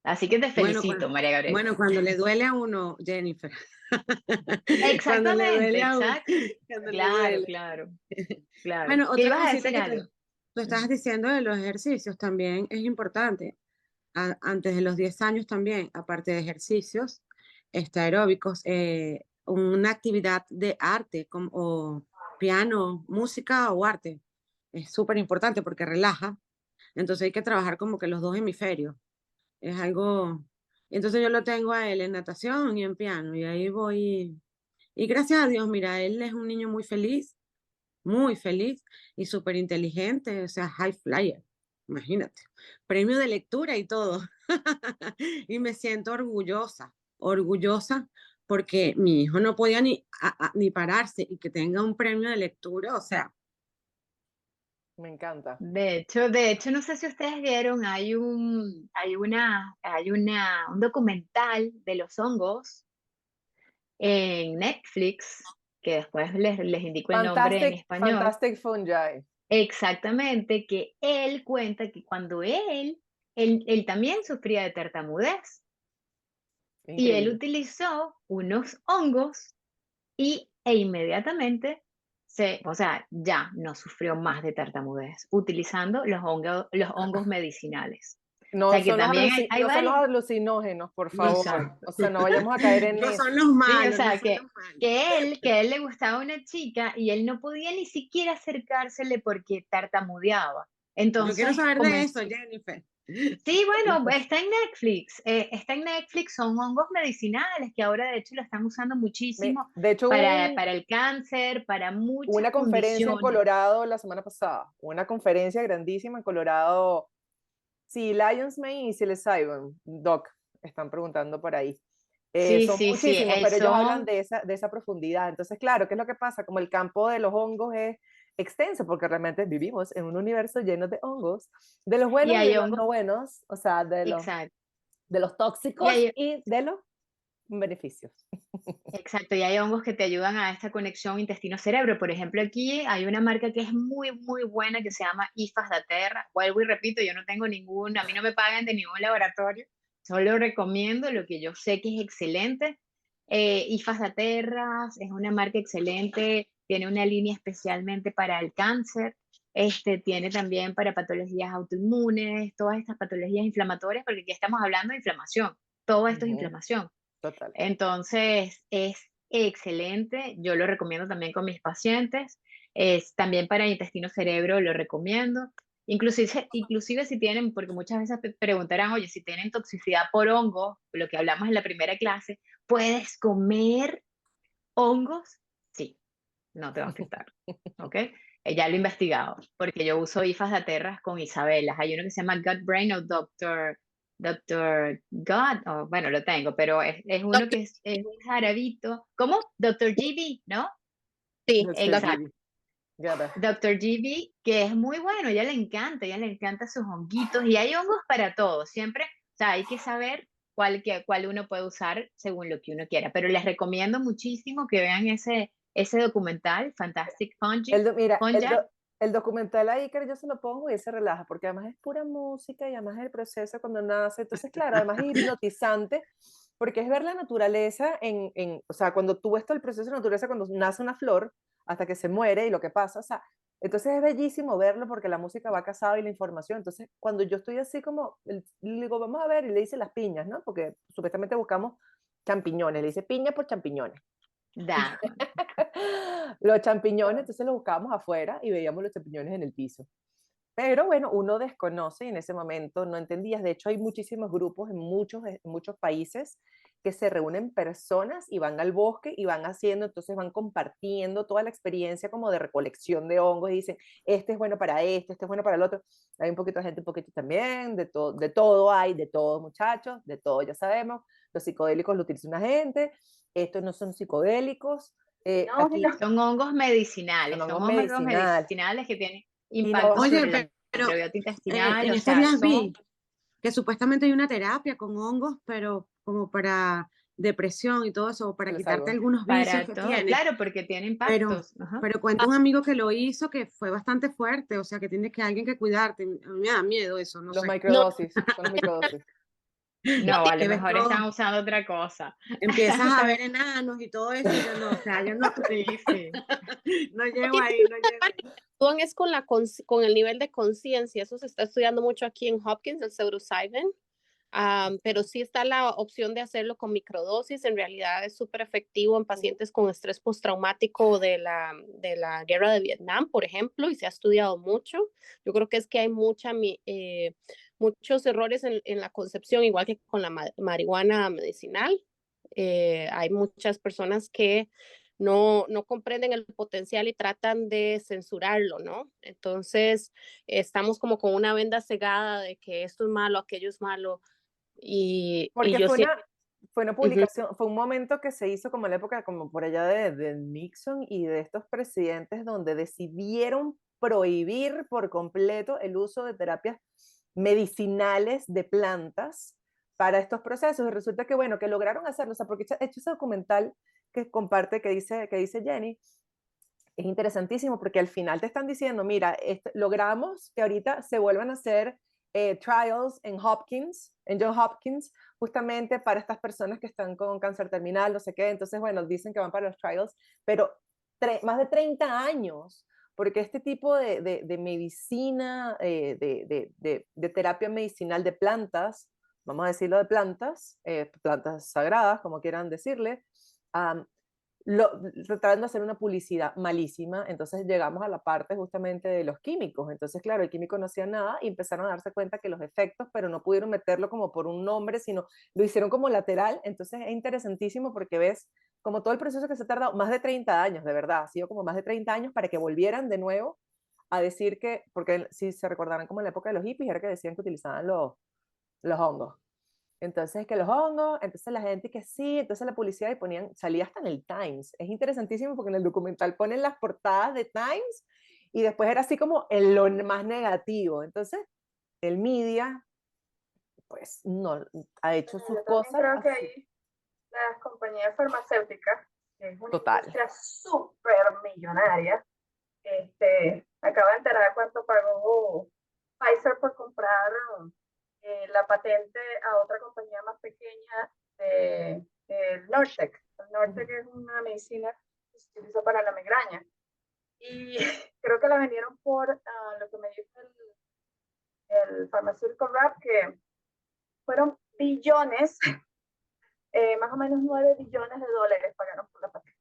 Así que te Bueno, felicito, María Gabriela. bueno, cuando le duele a uno, Jennifer. Cuando le Exactamente, duele a uno, exacto. cuando le Claro, duele. claro, claro. Bueno, ¿Qué otra ibas a cosita decir que algo? tú estabas diciendo de los ejercicios también es importante. Antes de los 10 años también, aparte de ejercicios aeróbicos, una actividad de arte como, o piano, música o arte. Es súper importante porque relaja. Entonces hay que trabajar como que los dos hemisferios. Es algo... Entonces yo lo tengo a él en natación y en piano y ahí voy. Y gracias a Dios, mira, él es un niño muy feliz y súper inteligente, o sea, high flyer, imagínate, premio de lectura y todo. Y me siento orgullosa porque mi hijo no podía ni pararse y que tenga un premio de lectura, o sea, Me encanta. De hecho, no sé si ustedes vieron, un documental de los hongos en Netflix, que después les indico el nombre en español. Fantastic Fungi. Exactamente, que él cuenta que cuando él también sufría de tartamudez y él Increíble. utilizó unos hongos e inmediatamente o sea, ya no sufrió más de tartamudez utilizando los hongos medicinales. O No sea que son también hay no son los varios. alucinógenos, por no favor. son, Exacto. O sea, no vayamos a caer en no son eso. los Sí, o malos, no sea, son los malos. que él le gustaba una chica y él no podía ni siquiera acercársele porque tartamudeaba. Yo quiero Entonces, saber de eso, comenzó. Jennifer. Sí, bueno, está en Netflix, son hongos medicinales que ahora de hecho lo están usando muchísimo De hecho, hubo para el cáncer, para muchas una conferencia en condiciones. Colorado la semana pasada. Una conferencia grandísima en Colorado. Sí, Lions Mane y psilocybin, Doc, están preguntando por ahí. Sí, Son sí, sí, muchísimos, pero ellos hablan son, de esa profundidad. Entonces, claro, ¿qué es lo que pasa? Como el campo de los hongos es extenso, porque realmente vivimos en un universo lleno de hongos, de los y buenos y de hay los hongos, no buenos, o sea, exacto, de los y tóxicos hay, y de los beneficios. exacto, y hay hongos que te ayudan a esta conexión intestino-cerebro. Por ejemplo, aquí hay una marca que es muy, muy buena que se llama IFAS da Terra. Vuelvo y repito, yo no tengo a mí no me pagan de ningún laboratorio, solo recomiendo lo que yo sé que es excelente. IFAS da Terra es una marca excelente, tiene una línea especialmente para el cáncer, tiene también para patologías autoinmunes, todas estas patologías inflamatorias, porque aquí estamos hablando de inflamación, todo esto es Ujú, inflamación. total. Entonces, es excelente. Yo lo recomiendo también con mis pacientes. Es también para intestino cerebro, lo recomiendo. Inclusive si tienen, porque muchas veces preguntarán, oye, si tienen toxicidad por hongo, lo que hablamos en la primera clase, ¿puedes comer hongos? Sí, no te va a afectar. ¿Ok? Ya lo he investigado, porque yo uso IFAS de aterras con Isabelas. Hay uno que se llama Gut Brain o Doctor God, bueno, lo tengo, pero es uno Doctor, que es un jarabito. ¿Cómo? Doctor GB, ¿no? sí, Doctor doctor. Exacto. Gibi. Got it. Doctor GB, que es muy bueno, ella le encanta sus honguitos y hay hongos para todos. Siempre, o sea, hay que saber cuál uno puede usar según lo que uno quiera. Pero les recomiendo muchísimo que vean ese documental, Fantastic Fungi. Mira, Fungi. el documental ahí que yo se lo pongo y él se relaja, porque además es pura música y además el proceso cuando nace. Entonces, claro, además es hipnotizante, porque es ver la naturaleza o sea, cuando tú ves todo el proceso de naturaleza, cuando nace una flor hasta que se muere y lo que pasa, o sea, entonces es bellísimo verlo porque la música va casada y la información. Entonces, cuando yo estoy así como, le digo, vamos a ver, y le dice las piñas, ¿no? Porque supuestamente buscamos champiñones, le dice piña por champiñones. Da, Los champiñones, entonces los buscábamos afuera y veíamos los champiñones en el piso. Pero bueno, uno desconoce y en ese momento no entendías. De hecho, hay muchísimos grupos en muchos países que se reúnen personas y van al bosque y van haciendo, entonces van compartiendo toda la experiencia como de recolección de hongos y dicen, este es bueno para esto, este es bueno para el otro. Hay un poquito de gente, un poquito también, de todo hay, de todo muchachos, de todo ya sabemos. Los psicodélicos lo utiliza una gente, estos no son psicodélicos. No, Aquí no. Son hongos medicinales, son son hongos hongos medicinales. medicinales que tienen Y impacto los, Oye, sobre la pero microbiota intestinal, en o estos sea, días son, vi que supuestamente hay una terapia con hongos, pero como para depresión y todo eso, se para les quitarte salvo. algunos vicios para que todo, tienes. claro, porque tiene Pero, impactos. Ajá. pero cuenta un amigo que lo hizo que fue bastante fuerte, o sea, que tienes que alguien que cuidarte. A mí me da miedo eso, no Los sé. No, microdosis, son los microdosis. no, No, a lo Que ves mejor todo, están usando otra cosa. empiezas a ver enanos y todo eso, y yo no, o sea, yo no, Sí, sí. no no llego tiene ahí, no llego ahí. actúan es con, con el nivel de conciencia. Eso se está estudiando mucho aquí en Hopkins, el psilocybin. Pero sí está la opción de hacerlo con microdosis. En realidad es súper efectivo en pacientes con estrés postraumático de la guerra de Vietnam, por ejemplo, y se ha estudiado mucho. Yo creo que es que hay muchos errores en la concepción, igual que con la marihuana medicinal. Hay muchas personas que no comprenden el potencial y tratan de censurarlo, ¿no? Entonces, estamos como con una venda cegada de que esto es malo, aquello es malo, y Porque yo siento, fue una ujú, publicación, fue un momento que se hizo como en la época, como por allá de Nixon y de estos presidentes donde decidieron prohibir por completo el uso de terapias medicinales de plantas para estos procesos. Y resulta que, bueno, que lograron hacerlo, o sea, porque hecho ese documental que comparte, que dice Jenny, es interesantísimo porque al final te están diciendo, mira, logramos que ahorita se vuelvan a hacer trials en Hopkins, en John Hopkins, justamente para estas personas que están con cáncer terminal, no sé qué. Entonces, bueno, dicen que van para los trials, pero más de 30 años, porque este tipo de medicina, de terapia medicinal de plantas, vamos a decirlo de plantas, plantas sagradas, como quieran decirle, um, tratando de hacer una publicidad malísima, entonces llegamos a la parte justamente de los químicos, entonces claro, el químico no hacía nada y empezaron a darse cuenta que los efectos, pero no pudieron meterlo como por un nombre, sino lo hicieron como lateral, entonces es interesantísimo porque ves como todo el proceso que se ha tardado más de 30 años, de verdad, ha sido como más de 30 años para que volvieran de nuevo a decir que, porque si se recordarán como en la época de los hippies, era que decían que utilizaban los hongos. Entonces, que los hongos, entonces la gente que sí, entonces la publicidad y ponían, salía hasta en el Times. Es interesantísimo porque en el documental ponen las portadas de Times y después era así como en lo más negativo. Entonces, el media, pues, no, ha hecho Bueno, sus yo también cosas creo que así. ahí las compañías farmacéuticas, que es una Total. industria súper millonaria, acaba de enterar cuánto pagó Pfizer por comprar la patente a otra compañía más pequeña de Nortec. El Nortec es una medicina que se utiliza para la migraña. Y creo que la vendieron por lo que me dijo el Pharmaceutical Rap, que fueron billones, más o menos 9 billones de dólares pagaron por la patente.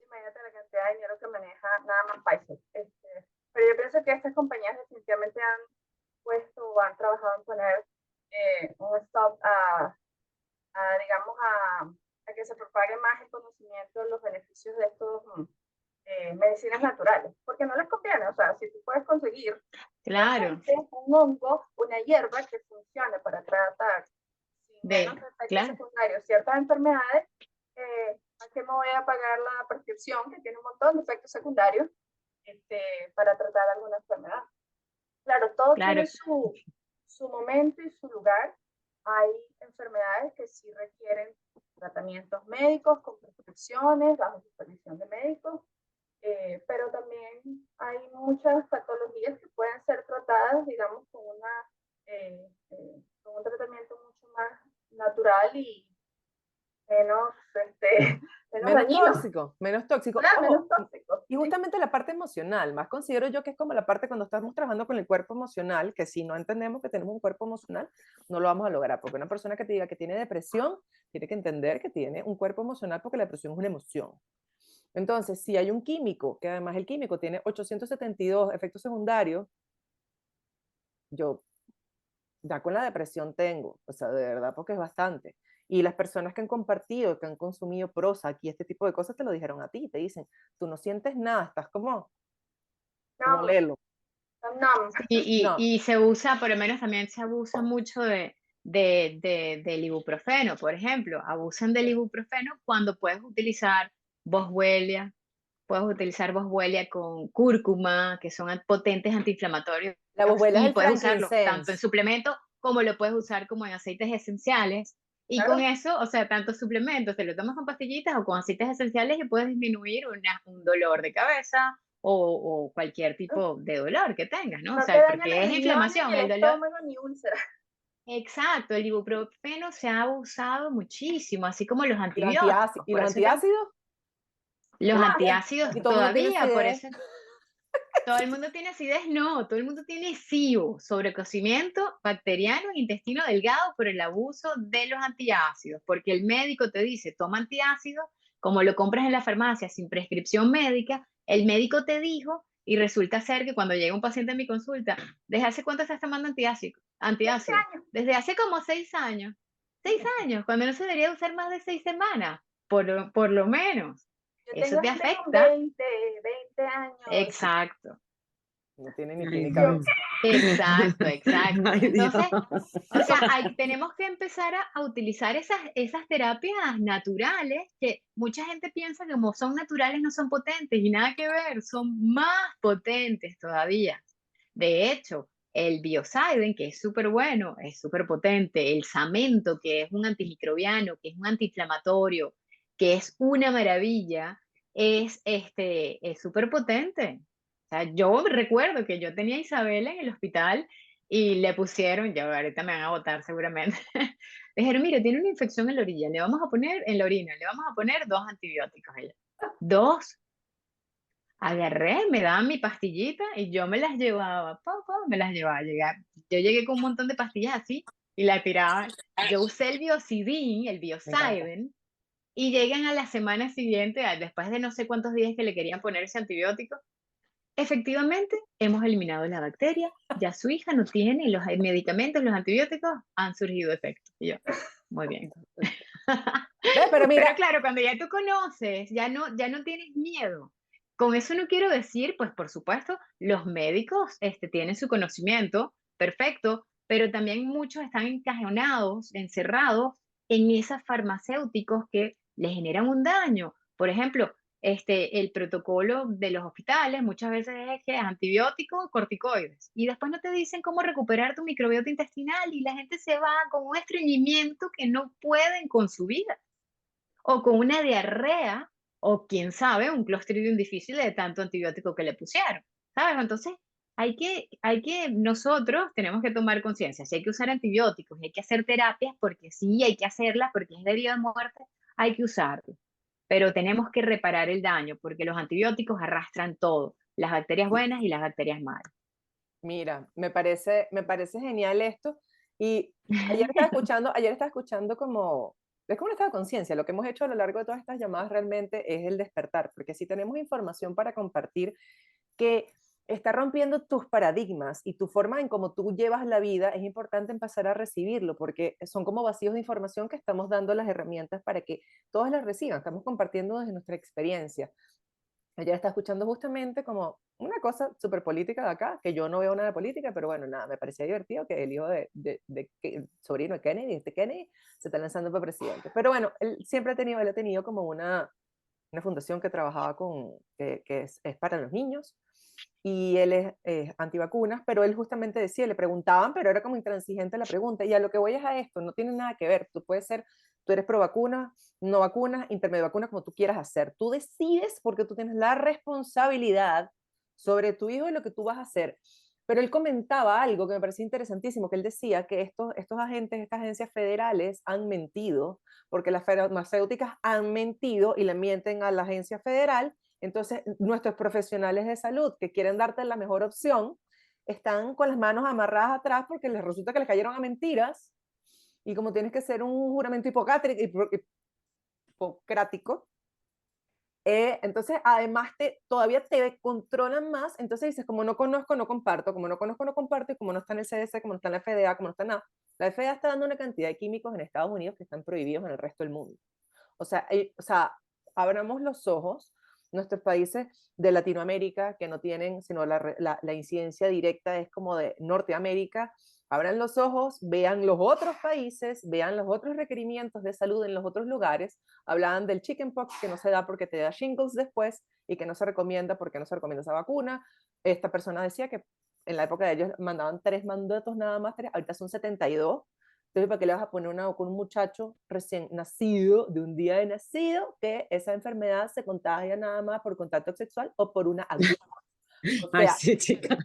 Imagínate la cantidad de dinero que maneja nada más Pfizer. Pero yo pienso que estas compañías definitivamente han puesto o han trabajado en poner un stop digamos, a que se propague más el conocimiento de los beneficios de estos medicinas naturales, porque no les conviene, o sea, si tú puedes conseguir Claro, un hongo, una hierba que funcione para tratar sin menos efectos claro, secundarios ciertas enfermedades, ¿a qué me voy a pagar la prescripción que tiene un montón de efectos secundarios para tratar alguna enfermedad? Claro, todo claro, tiene su momento y su lugar. Hay enfermedades que sí requieren tratamientos médicos con prescripciones, bajo supervisión de médicos, pero también hay muchas patologías que pueden ser tratadas, digamos, con un tratamiento mucho más natural y menos, menos Menos dañino, tóxico, menos tóxico. ¿verdad? Menos Ojo, tóxico. y ¿Sí? justamente la parte emocional, más considero yo que es como la parte cuando estamos trabajando con el cuerpo emocional, que si no entendemos que tenemos un cuerpo emocional, no lo vamos a lograr, porque una persona que te diga que tiene depresión, tiene que entender que tiene un cuerpo emocional porque la depresión es una emoción. Entonces, si hay un químico, que además el químico tiene 872 efectos secundarios, yo ya con la depresión tengo, o sea, de verdad, porque es bastante. Y las personas que han compartido, que han consumido Prozac y este tipo de cosas, te lo dijeron a ti, te dicen, tú no sientes nada, estás como No, lelo. no. No, Y se usa, por lo menos también se abusa mucho del ibuprofeno, por ejemplo. Abusan del ibuprofeno cuando puedes utilizar boswellia, con cúrcuma, que son potentes antiinflamatorios, la boswellia es y el puedes usarlo tanto en frankincense. suplemento como lo puedes usar como en aceites esenciales. Y Claro. con eso, o sea, tanto suplementos, te lo tomas con pastillitas o con aceites esenciales y puedes disminuir un dolor de cabeza o cualquier tipo de dolor que tengas, ¿no? O No te sea, daña los porque es riñones, ni inflamación, el el dolor. estómago, ni úlceras. Exacto, el ibuprofeno se ha abusado muchísimo, así como los ¿Y los antibióticos. y Por los eso es que antiácidos? los También. antiácidos Y todo el mundo tiene todavía, por acidez. eso todo el mundo tiene acidez, no, todo el mundo tiene SIBO, sobrecocimiento bacteriano en intestino delgado por el abuso de los antiácidos, porque el médico te dice, toma antiácidos, como lo compras en la farmacia sin prescripción médica, el médico te dijo, y resulta ser que cuando llega un paciente a mi consulta, ¿desde hace cuánto estás tomando antiácido? 20 años. Desde hace como 6 años. 6 años, cuando no se debería usar más de 6 semanas, por lo menos. Yo Eso tengo te gente con afecta. 20 años. Exacto. No tiene ni pie Ay, ni Dios. cabeza. Exacto, exacto. Ay, Dios. Entonces, o sea, tenemos que empezar a utilizar esas terapias naturales que mucha gente piensa que como son naturales no son potentes y nada que ver, son más potentes todavía. De hecho, el Biocidin, que es súper bueno, es súper potente, el Samento, que es un antimicrobiano, que es un antiinflamatorio, que es una maravilla, es súper potente. O sea, yo recuerdo que yo tenía a Isabela en el hospital y le pusieron, ya ahorita me van a botar seguramente, le dijeron, mire, tiene una infección en la orilla, le vamos a poner en la orina, le vamos a poner 2 antibióticos. Ella, 2. Agarré, me daban mi pastillita y yo me las llevaba, me las llevaba a llegar. Yo llegué con un montón de pastillas así y la tiraba. Yo usé el Biocidin, el Me encanta. Biocidin, y llegan a la semana siguiente, después de no sé cuántos días que le querían poner ese antibiótico, efectivamente, hemos eliminado la bacteria, ya su hija no tiene los medicamentos, los antibióticos han surgido efectos. Y yo, muy bien. Ve, pero Pero mira, claro, cuando ya tú conoces, ya no tienes miedo. Con eso no quiero decir, pues por supuesto, los médicos tienen su conocimiento, perfecto, pero también muchos están encajonados, encerrados en esos farmacéuticos que les generan un daño. Por ejemplo, el protocolo de los hospitales muchas veces es que es antibióticos, corticoides, y después no te dicen cómo recuperar tu microbiota intestinal y la gente se va con un estreñimiento que no pueden con su vida o con una diarrea, o quién sabe, un Clostridium difícil de tanto antibiótico que le pusieron, ¿sabes? Entonces, nosotros tenemos que tomar conciencia, si hay que usar antibióticos, hay que hacer terapias, porque sí, hay que hacerlas, porque es de vida o muerte, hay que usarlos, pero tenemos que reparar el daño, porque los antibióticos arrastran todo, las bacterias buenas y las bacterias malas. mira, me parece genial esto. Y ayer estaba escuchando como, es como un estado de conciencia. Lo que hemos hecho a lo largo de todas estas llamadas realmente es el despertar, porque si tenemos información para compartir que está rompiendo tus paradigmas y tu forma en cómo tú llevas la vida, es importante empezar a recibirlo, porque son como vacíos de información que estamos dando las herramientas para que todos las reciban. Estamos compartiendo desde nuestra experiencia. Ella está escuchando justamente como una cosa súper política de acá, que yo no veo nada de política, pero bueno, nada, me parecía divertido que el hijo el sobrino de Kennedy, Kennedy, se está lanzando para presidente. Pero bueno, él ha tenido como una fundación que trabajaba que es para los niños, y él es antivacunas, pero él justamente decía, le preguntaban, pero era como intransigente la pregunta, y a lo que voy es a esto, no tiene nada que ver, tú eres pro vacuna, no vacuna, intermedio vacuna, como tú quieras hacer, tú decides porque tú tienes la responsabilidad sobre tu hijo y lo que tú vas a hacer. Pero él comentaba algo que me parecía interesantísimo, que él decía que estos agentes, estas agencias federales han mentido, porque las farmacéuticas han mentido y le mienten a la agencia federal. Entonces, nuestros profesionales de salud que quieren darte la mejor opción están con las manos amarradas atrás porque les resulta que les cayeron a mentiras, y como tienes que ser un juramento hipocrático, entonces además todavía te controlan más. Entonces dices, como no conozco, no comparto, como no conozco, no comparto, y como no está en el CDC, como no está en la FDA, como no está en nada, La FDA está dando una cantidad de químicos en Estados Unidos que están prohibidos en el resto del mundo. O sea, abramos los ojos, nuestros países de Latinoamérica que no tienen, sino la incidencia directa es como de Norteamérica, abran los ojos, vean los otros países, vean los otros requerimientos de salud en los otros lugares. Hablaban del chickenpox que no se da porque te da shingles después y que no se recomienda porque no se recomienda esa vacuna. Esta persona decía que en la época de ellos mandaban 3 mandatos nada más, 3, ahorita son 72. Entonces, ¿para qué le vas a poner con un muchacho recién nacido, de un día de nacido, que esa enfermedad se contagia nada más por contacto sexual o por una aguja? O Ay, sea, sí, chica.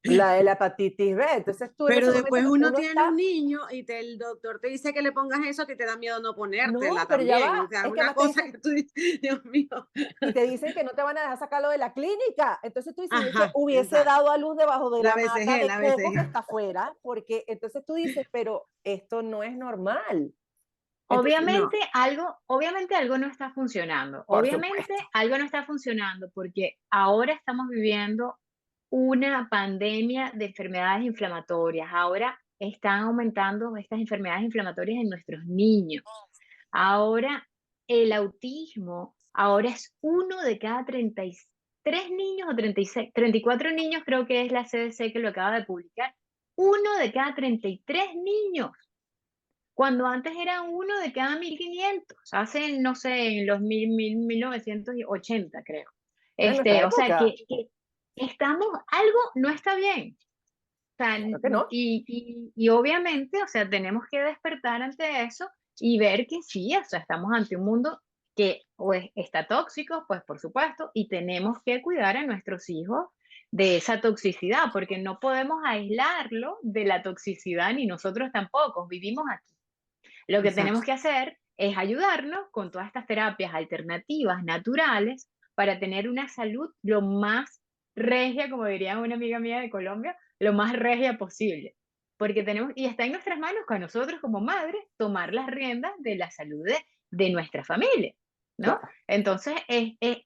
la de la hepatitis B. Entonces tú en Pero ese después momento, uno uno tiene está, un niño y el doctor te dice que le pongas eso, que te da miedo no no, ponértela pero ya también. O va, sea, es es que una además te cosa dicen, que tú dices, Dios mío. y te dicen que no te van a dejar sacarlo de la clínica. Entonces tú dices, Ajá, hubiese exacto. dado a luz debajo de La la mata BCG, de la coco que BCG. está afuera, porque entonces tú dices, pero esto no es normal. Entonces, No, Obviamente algo no está funcionando. por Obviamente supuesto. algo no está funcionando porque ahora estamos viviendo una pandemia de enfermedades inflamatorias. Ahora están aumentando estas enfermedades inflamatorias en nuestros niños. Ahora el autismo, ahora es uno de cada 33 niños o 36, 34 niños, creo que es la CDC que lo acaba de publicar. Uno de cada 33 niños, cuando antes era uno de cada 1500, hace, no sé, en los 1980, creo. En nuestra O sea, época, que algo no está bien. O sea, creo que no. y obviamente, o sea, tenemos que despertar ante eso y ver que sí, o sea, estamos ante un mundo que pues, está tóxico, pues por supuesto, y tenemos que cuidar a nuestros hijos de esa toxicidad, porque no podemos aislarlo de la toxicidad, ni nosotros tampoco, vivimos aquí. Lo que tenemos exacto. que hacer es ayudarnos con todas estas terapias alternativas, naturales, para tener una salud lo más regia, como diría una amiga mía de Colombia, lo más regia posible. Porque tenemos, y está en nuestras manos, con nosotros como madres, tomar las riendas de la salud de nuestra familia, ¿no? Claro. Entonces,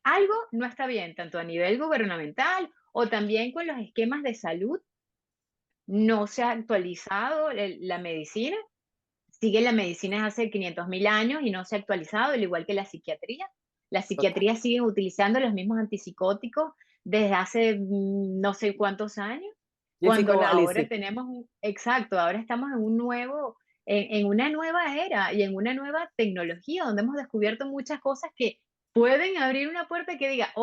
algo no está bien, tanto a nivel gubernamental o también con los esquemas de salud. No se ha actualizado la medicina, sigue la medicina hace 500.000 años y no se ha actualizado, al igual que la psiquiatría. La Total. psiquiatría sigue utilizando los mismos antipsicóticos desde hace no sé cuántos años, Y el cuando ahora psicoanálisis. tenemos, exacto, ahora estamos en una nueva era y en una nueva tecnología donde hemos descubierto muchas cosas que pueden abrir una puerta que diga,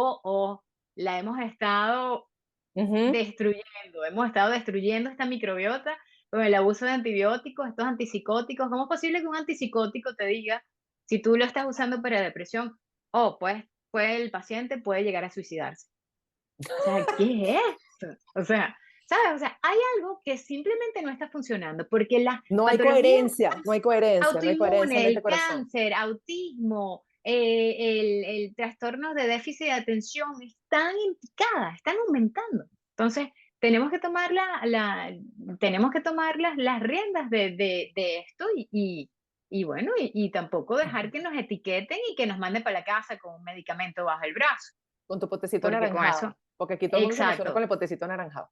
la hemos estado Ujú. destruyendo esta microbiota con el abuso de antibióticos, estos antipsicóticos. ¿Cómo es posible que un antipsicótico te diga, si tú lo estás usando para depresión, pues el paciente puede llegar a suicidarse? O sea, ¿qué es esto? O sea, ¿sabes? O sea, hay algo que simplemente no está funcionando porque las No hay patologías coherencia, no hay coherencia, no hay coherencia en autoinmunes, este el corazón. cáncer, autismo, el trastornos de déficit de atención están en picada, están aumentando. Entonces, tenemos que tomar tenemos que tomar las riendas de esto y bueno, y tampoco dejar que nos etiqueten y que nos manden para la casa con un medicamento bajo el brazo, Con tu potecito porque con anaranjado. eso, Porque aquí todo el mundo se emociona con exacto, el potecito anaranjado.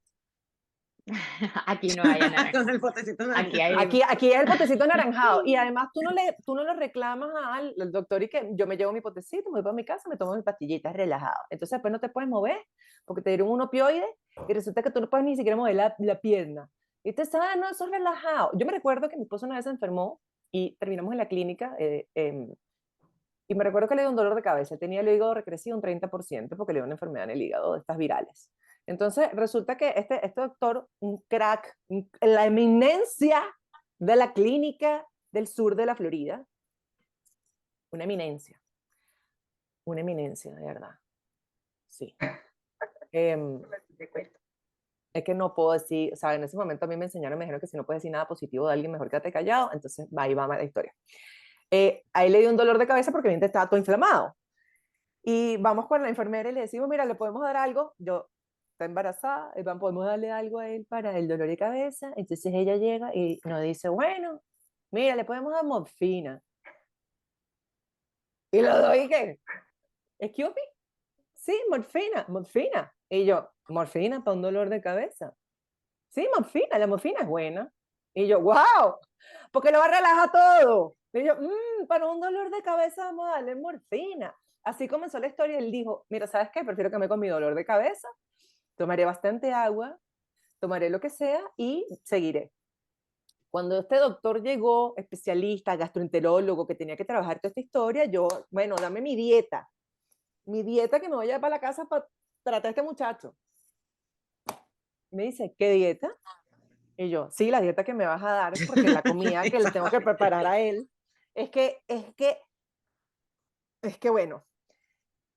aquí no hay Con anaranjado, el potecito aquí naranja. hay... Aquí es el potecito anaranjado. Y además tú no le reclamas al doctor y que yo me llevo mi potecito, me voy para mi casa, me tomo mis pastillitas relajado. Entonces después no te puedes mover porque te dieron un opioide y resulta que tú no puedes ni siquiera mover la pierna. Y te sabes, no, eso es relajado. Yo me recuerdo que mi esposo una vez se enfermó y terminamos en la clínica y me recuerdo que le dio un dolor de cabeza. Tenía el hígado recrecido un 30% porque le dio una enfermedad en el hígado de estas virales. Entonces, resulta que este doctor, un crack, la eminencia de la clínica del sur de la Florida, una eminencia, de verdad. Sí. Es que no puedo decir, o sea, en ese momento a mí me enseñaron, me dijeron que si no puedes decir nada positivo de alguien, mejor quédate callado. Entonces, ahí va la historia. A él le dio un dolor de cabeza porque evidentemente estaba todo inflamado. Y vamos con la enfermera y le decimos, mira, le podemos dar algo. Yo, está embarazada, podemos darle algo a él para el dolor de cabeza. Entonces ella llega y nos dice, bueno, mira, le podemos dar morfina. Y lo doy, ¿qué? ¿Excuse me? Sí, morfina. Y yo, morfina para un dolor de cabeza. Sí, morfina, la morfina es buena. Y yo, wow, porque lo va a relajar todo. Y yo, para un dolor de cabeza vamos a darle morfina. Así comenzó la historia. Él dijo, mira, ¿sabes qué? Prefiero que me con mi dolor de cabeza, tomaré bastante agua, tomaré lo que sea y seguiré. Cuando este doctor llegó, especialista, gastroenterólogo, que tenía que trabajar toda esta historia, yo, bueno, dame mi dieta que me voy a llevar para la casa para tratar a este muchacho. Y me dice, ¿qué dieta? Y yo, sí, la dieta que me vas a dar, porque la comida que le tengo que preparar a él, bueno.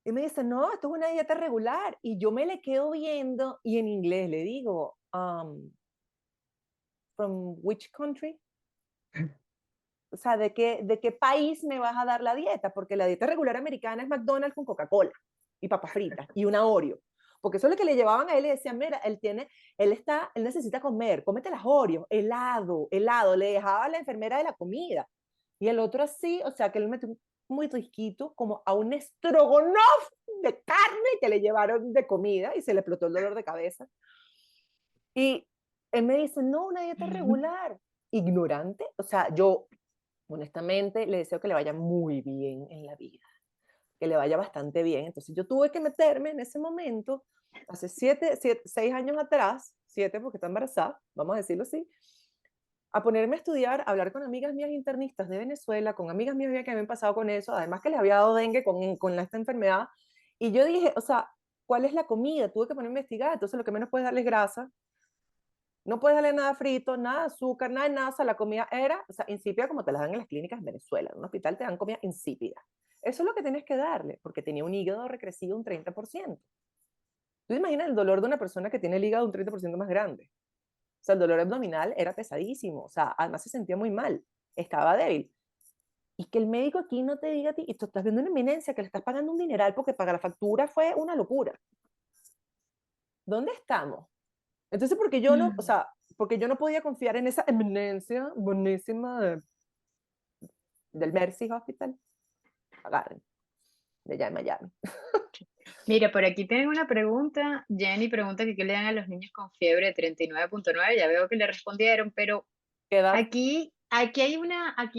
Y me dice, no, esto es una dieta regular. Y yo me le quedo viendo y en inglés le digo, from which country? O sea, ¿de qué país me vas a dar la dieta? Porque la dieta regular americana es McDonald's con Coca-Cola y papas fritas y una Oreo. Porque eso es lo que le llevaban a él y decían, mira, él necesita comer, cómete las Oreos, helado, le dejaba a la enfermera de la comida. Y el otro así, o sea, que él metió muy risquito, como a un estrogonoff de carne que le llevaron de comida y se le explotó el dolor de cabeza. Y él me dice, no, una dieta regular. Ignorante, o sea, yo honestamente le deseo que le vaya muy bien en la vida, que le vaya bastante bien. Entonces yo tuve que meterme en ese momento, hace 6 años atrás, 7 porque está embarazada, vamos a decirlo así, a ponerme a estudiar, a hablar con amigas mías internistas de Venezuela, con amigas mías que habían pasado con eso, además que les había dado dengue con esta enfermedad. Y yo dije, o sea, ¿cuál es la comida? Tuve que ponerme a investigar, entonces lo que menos puedes darle es grasa, no puedes darle nada frito, nada de azúcar, nada de nada. O sea, la comida era, o sea, insípida como te la dan en las clínicas en Venezuela. En un hospital te dan comida insípida. Eso es lo que tienes que darle, porque tenía un hígado recrecido un 30%. Tú imaginas el dolor de una persona que tiene el hígado un 30% más grande. O sea, el dolor abdominal era pesadísimo. O sea, además se sentía muy mal. Estaba débil. Y que el médico aquí no te diga a ti, y tú estás viendo una eminencia que le estás pagando un dineral porque pagar la factura fue una locura. ¿Dónde estamos? Entonces, porque yo no, o sea, porque yo no podía confiar en esa eminencia buenísima del Mercy Hospital. Agarren, de allá de Miami. Mira, por aquí tengo una pregunta. Jenny pregunta que qué le dan a los niños con fiebre de 39.9. Ya veo que le respondieron, pero ¿Qué edad? aquí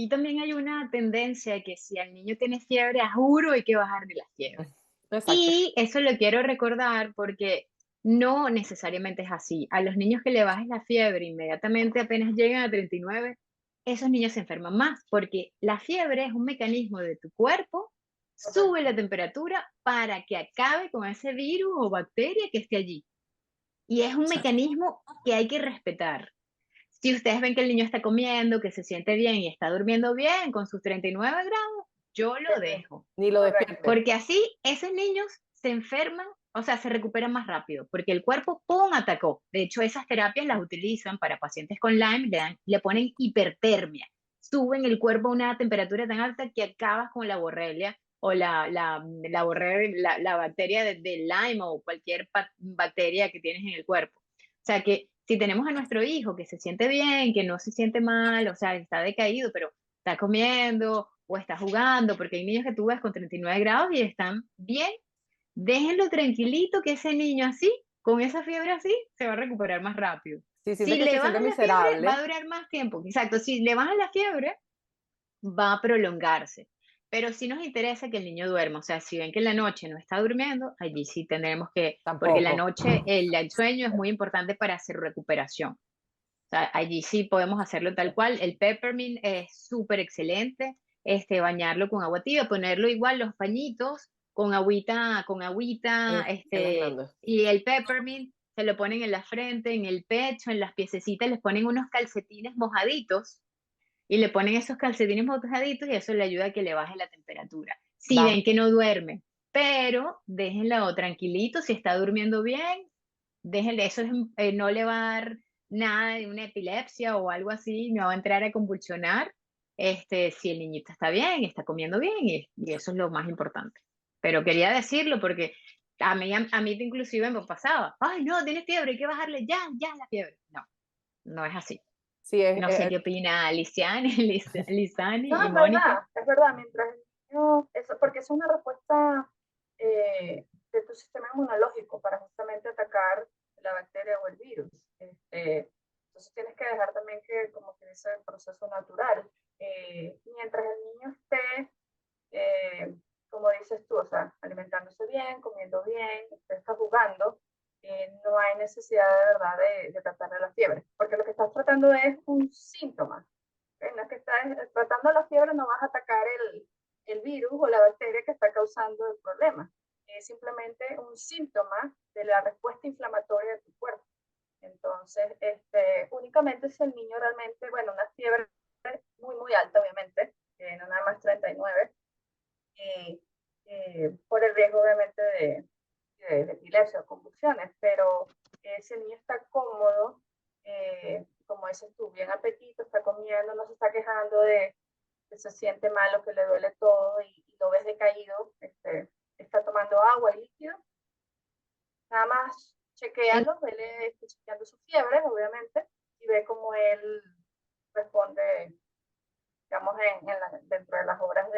también hay una tendencia de que si el niño tiene fiebre, a juro hay que bajarle la fiebre. Exacto. Y eso lo quiero recordar porque no necesariamente es así. A los niños que le bajes la fiebre inmediatamente apenas llegan a 39, esos niños se enferman más porque la fiebre es un mecanismo de tu cuerpo, sube la temperatura para que acabe con ese virus o bacteria que esté allí. Y es un mecanismo que hay que respetar. Si ustedes ven que el niño está comiendo, que se siente bien y está durmiendo bien con sus 39 grados, yo lo dejo. Ni lo despierte. Porque así esos niños se enferman, o sea, se recuperan más rápido, porque el cuerpo, ¡pum!, atacó. De hecho, esas terapias las utilizan para pacientes con Lyme, le ponen hipertermia. Suben el cuerpo a una temperatura tan alta que acabas con la borrelia o la bacteria de Lyme o cualquier bacteria que tienes en el cuerpo. O sea, que si tenemos a nuestro hijo que se siente bien, que no se siente mal, o sea, está decaído, pero está comiendo o está jugando, porque hay niños que tú ves con 39 grados y están bien, déjenlo tranquilito que ese niño así, con esa fiebre así, se va a recuperar más rápido. Si siente Si que se le siente baja la fiebre, va miserable, a durar más tiempo. Exacto, si le baja la fiebre, va a prolongarse. Pero sí nos interesa que el niño duerma. O sea, si ven que en la noche no está durmiendo, allí sí tendremos que, porque la tampoco. noche, el sueño es muy importante para su recuperación. O sea, allí sí podemos hacerlo tal cual. El peppermint es súper excelente. Bañarlo con agua tibia, ponerlo igual los pañitos con agüita, En las glandas. y el peppermint se lo ponen en la frente, en el pecho, en las piececitas, les ponen unos calcetines mojaditos y le ponen esos calcetines mojaditos y eso le ayuda a que le baje la temperatura. Si Vamos. ven que no duerme, pero déjenlo tranquilito, si está durmiendo bien, déjenle, no le va a dar nada de una epilepsia o algo así, no va a entrar a convulsionar, si el niñito está bien, está comiendo bien, y eso es lo más importante. Pero quería decirlo porque a mí inclusive me pasaba, ay no, tienes fiebre, hay que bajarle ya la fiebre. No, no es así. Sí, No sé qué opina Lisani No, y Mónica. es verdad, mientras el niño, eso, porque es una respuesta de tu sistema inmunológico para justamente atacar la bacteria o el virus. Entonces tienes que dejar también que como ese proceso natural. Mientras el niño esté, como dices tú, o sea, alimentándose bien, comiendo bien, está jugando, no hay necesidad de verdad de tratarle la fiebre, porque lo que estás tratando es un síntoma. En la que estás tratando la fiebre no vas a atacar el virus o la bacteria que está causando el problema. Es simplemente un síntoma de la respuesta inflamatoria de tu cuerpo. Entonces, únicamente si el niño realmente, bueno, una fiebre muy, muy alta, obviamente, no nada más 39, por el riesgo, obviamente, de epilepsia o convulsiones, pero si el niño está cómodo, como dices tú, bien apetito, está comiendo, no se está quejando de que se siente mal o que le duele todo y lo ves decaído, está tomando agua y líquido, nada más chequéalo, vele chequeando su fiebre, obviamente, y ve cómo él responde, digamos, dentro de las horas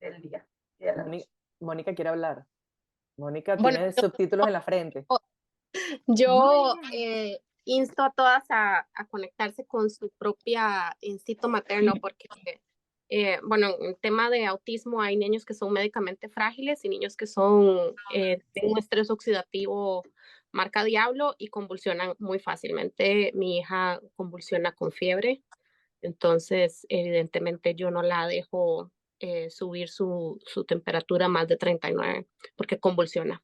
del día y de la noche. Mónica quiere hablar. Mónica Bueno, tiene subtítulos en la frente. yo insto a todas a conectarse con su propia instinto materno porque, bueno, en el tema de autismo hay niños que son médicamente frágiles y niños que son, tienen un estrés oxidativo marca diablo y convulsionan muy fácilmente. Mi hija convulsiona con fiebre, entonces evidentemente yo no la dejo subir su temperatura más de 39 porque convulsiona.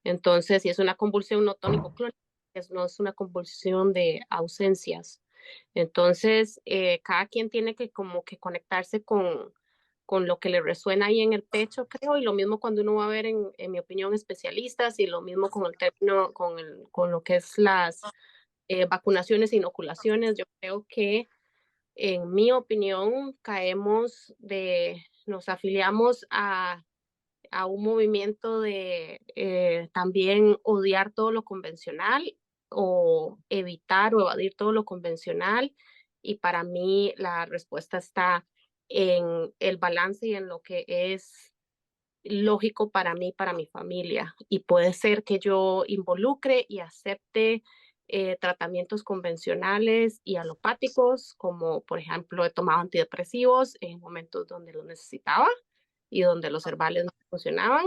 Entonces, si es una convulsión no tónico-clónica, no es una convulsión de ausencias. Entonces, cada quien tiene que como que conectarse con lo que le resuena ahí en el pecho, creo, y lo mismo cuando uno va a ver, en mi opinión, especialistas, y lo mismo con el término, con lo que es las vacunaciones e inoculaciones. Yo creo que, en mi opinión, nos afiliamos a un movimiento de también odiar todo lo convencional o evitar o evadir todo lo convencional. Y para mí la respuesta está en el balance y en lo que es lógico para mí, para mi familia. Y puede ser que yo involucre y acepte tratamientos convencionales y alopáticos, como por ejemplo he tomado antidepresivos en momentos donde lo necesitaba y donde los herbales no funcionaban,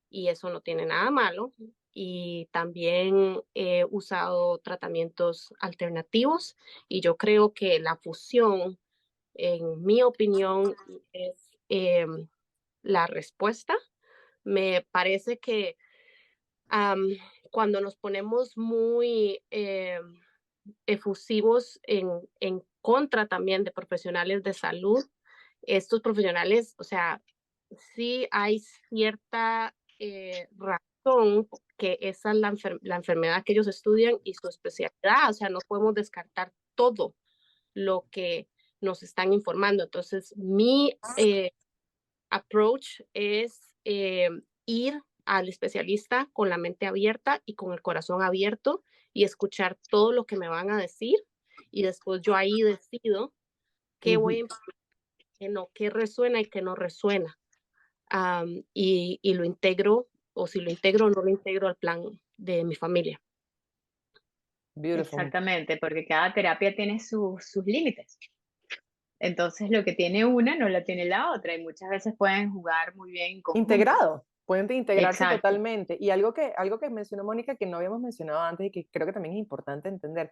y eso no tiene nada malo. Y también he usado tratamientos alternativos y yo creo que la fusión, en mi opinión, es la respuesta. Me parece que cuando nos ponemos muy efusivos en contra también de profesionales de salud, estos profesionales, o sea, sí hay cierta razón que esa es la enfermedad que ellos estudian y su especialidad, o sea, no podemos descartar todo lo que nos están informando. Entonces, mi approach es ir al especialista con la mente abierta y con el corazón abierto y escuchar todo lo que me van a decir, y después yo ahí decido qué voy a implementar, qué no, qué resuena y qué no resuena. Y lo integro, o si lo integro o no lo integro al plan de mi familia. Beautiful. Exactamente, porque cada terapia tiene sus límites. Entonces, lo que tiene una no la tiene la otra y muchas veces pueden jugar muy bien en conjunto. Integrado, pueden integrarse Exacto. totalmente. Y algo que mencionó Mónica que no habíamos mencionado antes y que creo que también es importante entender,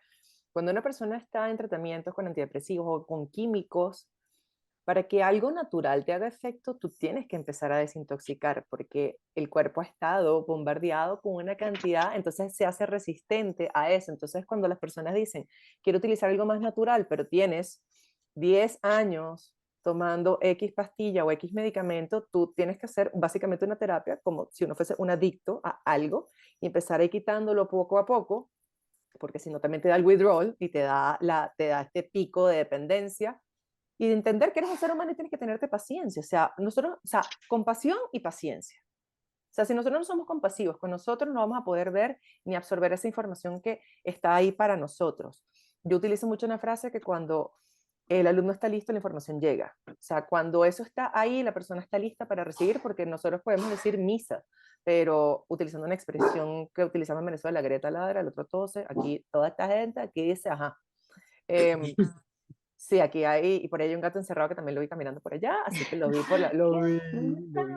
cuando una persona está en tratamientos con antidepresivos o con químicos, para que algo natural te haga efecto, tú tienes que empezar a desintoxicar, porque el cuerpo ha estado bombardeado con una cantidad, entonces se hace resistente a eso. Entonces, cuando las personas dicen, quiero utilizar algo más natural, pero tienes 10 años tomando X pastilla o X medicamento, tú tienes que hacer básicamente una terapia como si uno fuese un adicto a algo y empezar a ir quitándolo poco a poco, porque si no también te da el withdrawal y te da este pico de dependencia, y de entender que eres un ser humano y tienes que tenerte paciencia. O sea, compasión y paciencia. O sea, si nosotros no somos compasivos con nosotros, no vamos a poder ver ni absorber esa información que está ahí para nosotros. Yo utilizo mucho una frase que cuando el alumno está listo, la información llega. O sea, cuando eso está ahí, la persona está lista para recibir, porque nosotros podemos decir misa, pero utilizando una expresión que utilizamos en Venezuela, Greta ladra, el otro tose, aquí toda esta gente, aquí dice, ajá. Sí, aquí hay, y por ahí hay un gato encerrado que también lo vi caminando por allá, así que lo vi por la, lo vi, lo vi.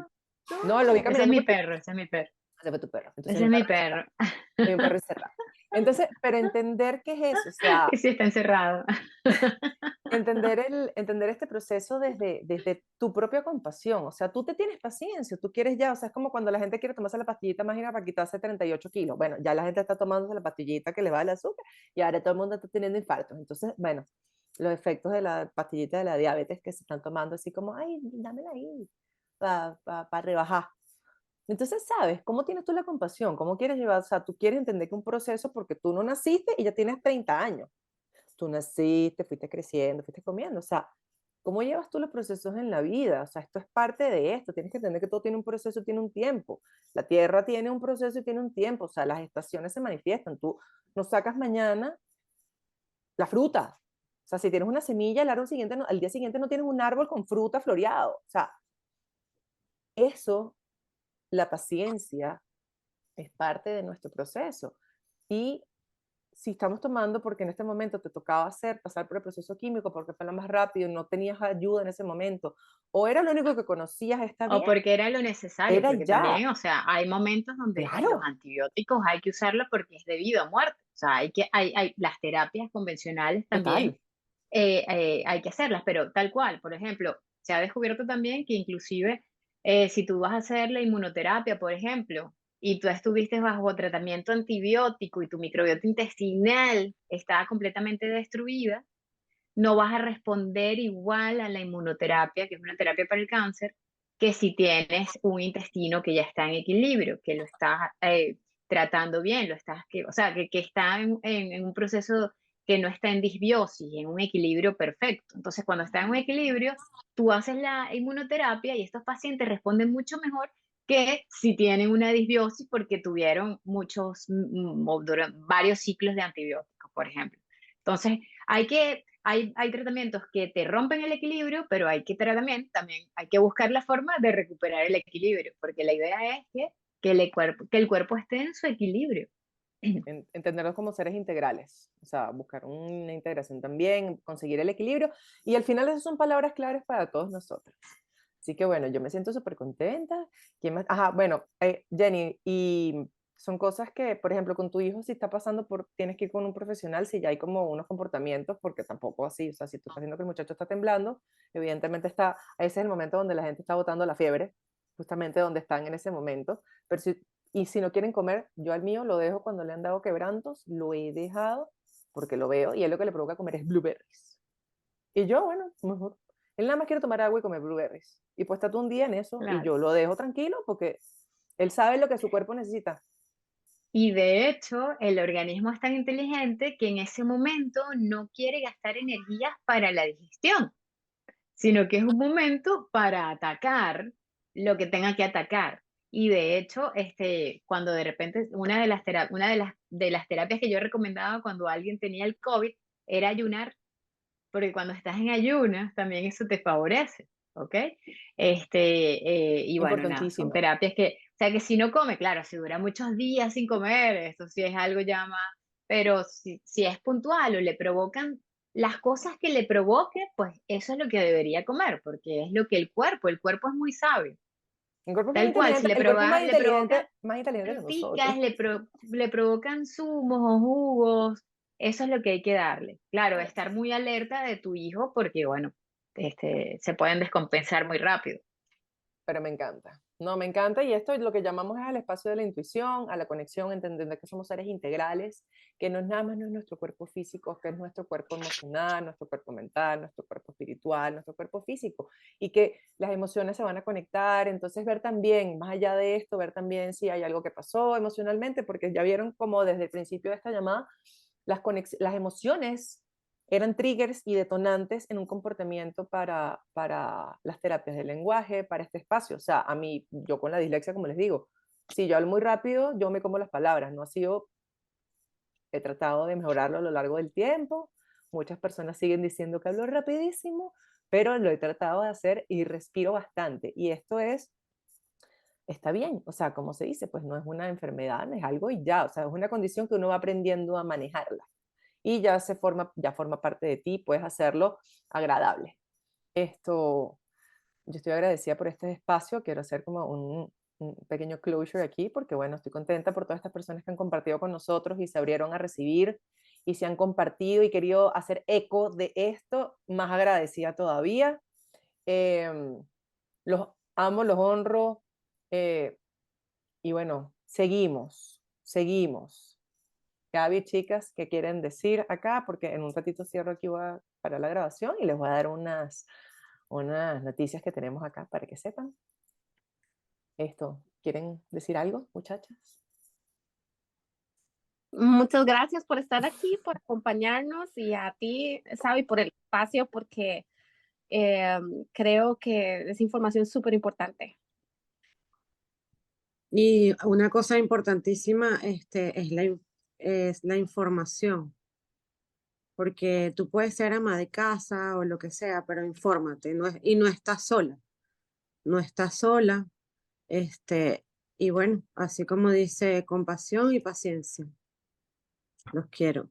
No, lo vi Ese es caminando mi porque perro, ese es mi perro, ese fue tu perro, entonces hay ese un es mi perro encerrado, perro. hay un perro encerrado. Entonces, pero entender qué es eso, o sea, Y sí está encerrado. entender este proceso desde tu propia compasión, o sea, tú te tienes paciencia, tú quieres ya, o sea, es como cuando la gente quiere tomarse la pastillita mágica para quitarse 38 kilos, bueno, ya la gente está tomándose la pastillita que le va el azúcar y ahora todo el mundo está teniendo infartos, entonces, bueno, los efectos de la pastillita de la diabetes que se están tomando así como, ay, dámela ahí, para rebajar. Entonces, ¿sabes? ¿Cómo tienes tú la compasión? ¿Cómo quieres llevar? O sea, tú quieres entender que un proceso, porque tú no naciste y ya tienes 30 años. Tú naciste, fuiste creciendo, fuiste comiendo. O sea, ¿cómo llevas tú los procesos en la vida? O sea, esto es parte de esto. Tienes que entender que todo tiene un proceso, tiene un tiempo. La tierra tiene un proceso y tiene un tiempo. O sea, las estaciones se manifiestan. Tú no sacas mañana la fruta. O sea, si tienes una semilla, al árbol siguiente al día siguiente no tienes un árbol con fruta floreado. O sea, eso, la paciencia, es parte de nuestro proceso. Y si estamos tomando porque en este momento te tocaba pasar por el proceso químico porque fue lo más rápido, no tenías ayuda en ese momento, o era lo único que conocías, está O bien, porque era lo necesario, era porque ya, también, o sea, hay momentos donde los claro, antibióticos hay que usarlos porque es debido a muerte. O sea, hay las terapias convencionales también total, hay que hacerlas, pero tal cual, por ejemplo, se ha descubierto también que inclusive si tú vas a hacer la inmunoterapia, por ejemplo, y tú estuviste bajo tratamiento antibiótico y tu microbiota intestinal está completamente destruida, no vas a responder igual a la inmunoterapia, que es una terapia para el cáncer, que si tienes un intestino que ya está en equilibrio, que lo estás tratando bien, o sea, que está en un proceso que no está en disbiosis, en un equilibrio perfecto. Entonces, cuando está en un equilibrio, tú haces la inmunoterapia y estos pacientes responden mucho mejor que si tienen una disbiosis porque tuvieron varios ciclos de antibióticos, por ejemplo. Entonces, hay tratamientos que te rompen el equilibrio, pero también hay que buscar la forma de recuperar el equilibrio, porque la idea es que el cuerpo esté en su equilibrio. entenderlos como seres integrales, o sea, buscar una integración también, conseguir el equilibrio, y al final esas son palabras claves para todos nosotros. Así que bueno, yo me siento súper contenta. ¿Quién más? Ajá, bueno, Jenny, y son cosas que, por ejemplo, con tu hijo, si está pasando por, tienes que ir con un profesional, si ya hay como unos comportamientos, porque tampoco así, o sea, si tú estás viendo que el muchacho está temblando, evidentemente está, ese es el momento donde la gente está botando la fiebre, justamente donde están en ese momento, pero y si no quieren comer, yo al mío lo dejo cuando le han dado quebrantos, lo he dejado porque lo veo y él lo que le provoca comer es blueberries. Y yo, bueno, mejor. Él nada más quiere tomar agua y comer blueberries. Y pues está todo un día en eso y Claro. yo lo dejo tranquilo porque él sabe lo que su cuerpo necesita. Y de hecho, el organismo es tan inteligente que en ese momento no quiere gastar energías para la digestión, sino que es un momento para atacar lo que tenga que atacar. Y de hecho, cuando de repente una de las terapias que yo recomendaba cuando alguien tenía el COVID era ayunar, porque cuando estás en ayunas también eso te favorece, ¿ok? Y bueno, nada, son Importantísimo. terapias o sea, que si no come, claro, si dura muchos días sin comer, esto sí es algo ya más, pero si es puntual o le provocan las cosas que le provoque, pues eso es lo que debería comer, porque es lo que el cuerpo es muy sabio. El cuerpo es muy Tal cual, si inteligente, el cuerpo es le provocan más inteligente que nosotros. fruticas, le provocan zumos o jugos, eso es lo que hay que darle. Claro, estar muy alerta de tu hijo porque, bueno, se pueden descompensar muy rápido. Pero me encanta. No, me encanta y esto es lo que llamamos es al espacio de la intuición, a la conexión, entender que somos seres integrales, que no es nada más no es nuestro cuerpo físico, que es nuestro cuerpo emocional, nuestro cuerpo mental, nuestro cuerpo espiritual, nuestro cuerpo físico y que las emociones se van a conectar, entonces ver también, más allá de esto, ver también si hay algo que pasó emocionalmente, porque ya vieron como desde el principio de esta llamada, las emociones eran triggers y detonantes en un comportamiento para las terapias del lenguaje, para este espacio. O sea, a mí, yo con la dislexia, como les digo, si yo hablo muy rápido, yo me como las palabras, no ha sido, he tratado de mejorarlo a lo largo del tiempo, muchas personas siguen diciendo que hablo rapidísimo, pero lo he tratado de hacer y respiro bastante. Y esto está bien, o sea, como se dice, pues no es una enfermedad, no es algo y ya, o sea, es una condición que uno va aprendiendo a manejarla. y ya forma parte de ti, puedes hacerlo agradable. Yo estoy agradecida por este espacio, quiero hacer como un pequeño closure aquí, porque bueno, estoy contenta por todas estas personas que han compartido con nosotros y se abrieron a recibir y se han compartido y querido hacer eco de esto, más agradecida todavía. Los amo, los honro, y bueno, seguimos. Gaby, chicas, ¿qué quieren decir acá? Porque en un ratito cierro aquí, voy a parar la grabación y les voy a dar unas noticias que tenemos acá para que sepan. ¿Quieren decir algo, muchachas? Muchas gracias por estar aquí, por acompañarnos, y a ti, Sabi, por el espacio, porque creo que es información súper importante. Y una cosa importantísima es la información, porque tú puedes ser ama de casa o lo que sea, pero infórmate, y no estás sola, no estás sola, y bueno, así como dice, compasión y paciencia. Los quiero.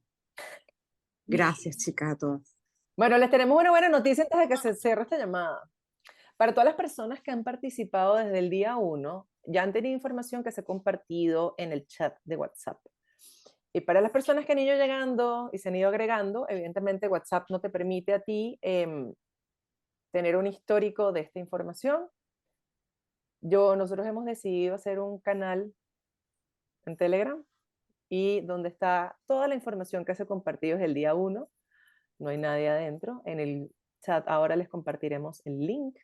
Gracias, chicas, a todas. Bueno, les tenemos una buena noticia antes de que se cierre esta llamada. Para todas las personas que han participado desde el día 1, ya han tenido información que se ha compartido en el chat de WhatsApp. Y para las personas que han ido llegando y se han ido agregando, evidentemente WhatsApp no te permite a ti tener un histórico de esta información. Nosotros hemos decidido hacer un canal en Telegram y donde está toda la información que se ha compartido desde el día 1. No hay nadie adentro. En el chat ahora les compartiremos el link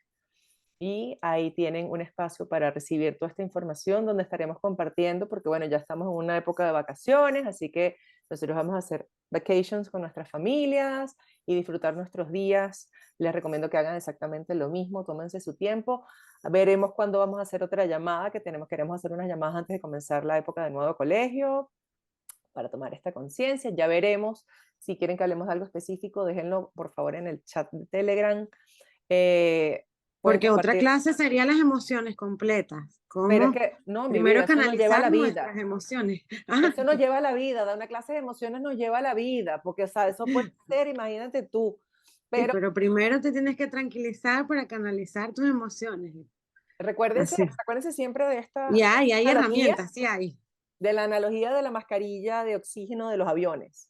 y ahí tienen un espacio para recibir toda esta información donde estaremos compartiendo, porque bueno, ya estamos en una época de vacaciones, así que nosotros vamos a hacer vacations con nuestras familias y disfrutar nuestros días. Les recomiendo que hagan exactamente lo mismo, tómense su tiempo. Veremos cuándo vamos a hacer otra llamada, queremos hacer unas llamadas antes de comenzar la época de nuevo colegio, para tomar esta conciencia. Ya veremos. Si quieren que hablemos de algo específico, déjenlo por favor en el chat de Telegram. Porque otra clase sería las emociones completas. Pero es ¿Cómo? que, no, mi Primero vida, eso nos lleva a la canalizar vida. nuestras emociones. Eso nos lleva a la vida, dar una clase de emociones nos lleva a la vida, porque, o sea, eso puede ser, imagínate tú. Sí, Pero pero primero te tienes que tranquilizar para canalizar tus emociones. acuérdense siempre de esta Y hay analogía, herramientas, sí hay. de la analogía de la mascarilla de oxígeno de los aviones.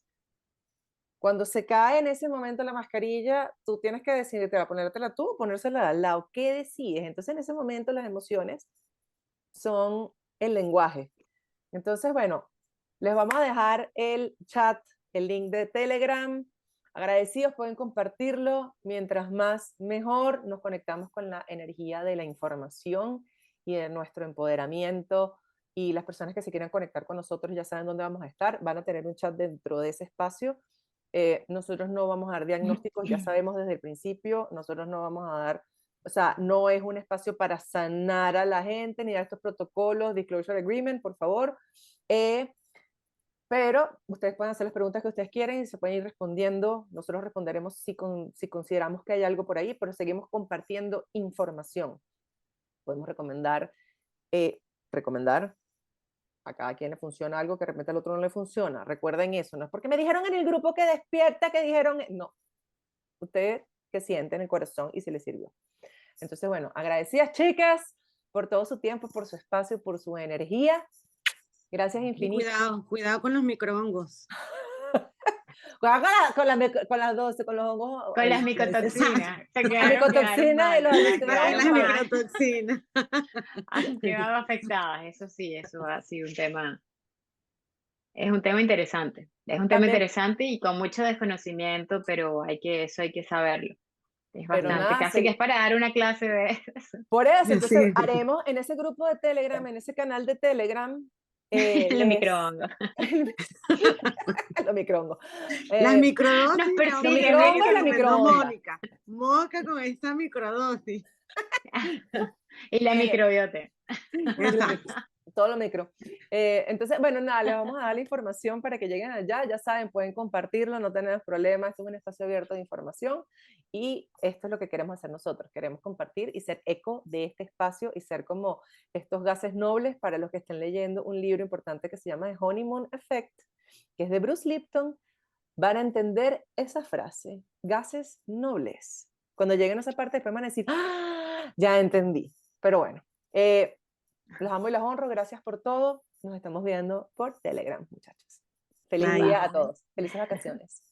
Cuando se cae en ese momento la mascarilla, tú tienes que decidir, ¿te va a ponértela tú o ponérsela al lado? ¿Qué decides? Entonces, en ese momento las emociones son el lenguaje. Entonces, bueno, les vamos a dejar el chat, el link de Telegram. Agradecidos, pueden compartirlo. Mientras más, mejor. Nos conectamos con la energía de la información y de nuestro empoderamiento. Y las personas que se quieran conectar con nosotros ya saben dónde vamos a estar. Van a tener un chat dentro de ese espacio. Nosotros no vamos a dar diagnósticos, ya sabemos desde el principio. Nosotros no vamos a dar, o sea, no es un espacio para sanar a la gente ni dar estos protocolos, disclosure agreement, por favor. Pero ustedes pueden hacer las preguntas que ustedes quieren y se pueden ir respondiendo. Nosotros responderemos si consideramos que hay algo por ahí, pero seguimos compartiendo información. Podemos recomendar a cada quien le funciona algo que de repente al otro no le funciona. Recuerden eso, no es porque me dijeron en el grupo que despierta, que dijeron, no. Ustedes que sienten en el corazón y si les sirvió. Entonces, bueno, agradecidas chicas por todo su tiempo, por su espacio, por su energía. Gracias infinitas. Cuidado con los microhongos. Con las 12, con los hongos. Con las micotoxinas. Las micotoxinas y los Las micotoxinas. Han quedado afectadas, eso sí, eso ha sido un tema. Es un tema interesante. Es un tema interesante y con mucho desconocimiento, pero eso hay que saberlo. Es bastante, casi que es para dar una clase de eso. Por eso, entonces haremos en ese grupo de Telegram, en ese canal de Telegram, los microhongos. Los microhongos. Las microdosis. Los microhongos y la microonda. Mónica con esta microdosis. Y la microbiota. Todo lo micro. Entonces, bueno, nada, les vamos a dar la información para que lleguen allá. Ya saben, pueden compartirlo, no tenemos problemas. Esto es un espacio abierto de información y esto es lo que queremos hacer nosotros. Queremos compartir y ser eco de este espacio y ser como estos gases nobles para los que estén leyendo un libro importante que se llama The Honeymoon Effect, que es de Bruce Lipton. van a entender esa frase, gases nobles. Cuando lleguen a esa parte, después van a decir, ¡ah! Ya entendí. Pero bueno, los amo y los honro. Gracias por todo. Nos estamos viendo por Telegram, muchachos. Feliz Bye. día a todos. Felices vacaciones.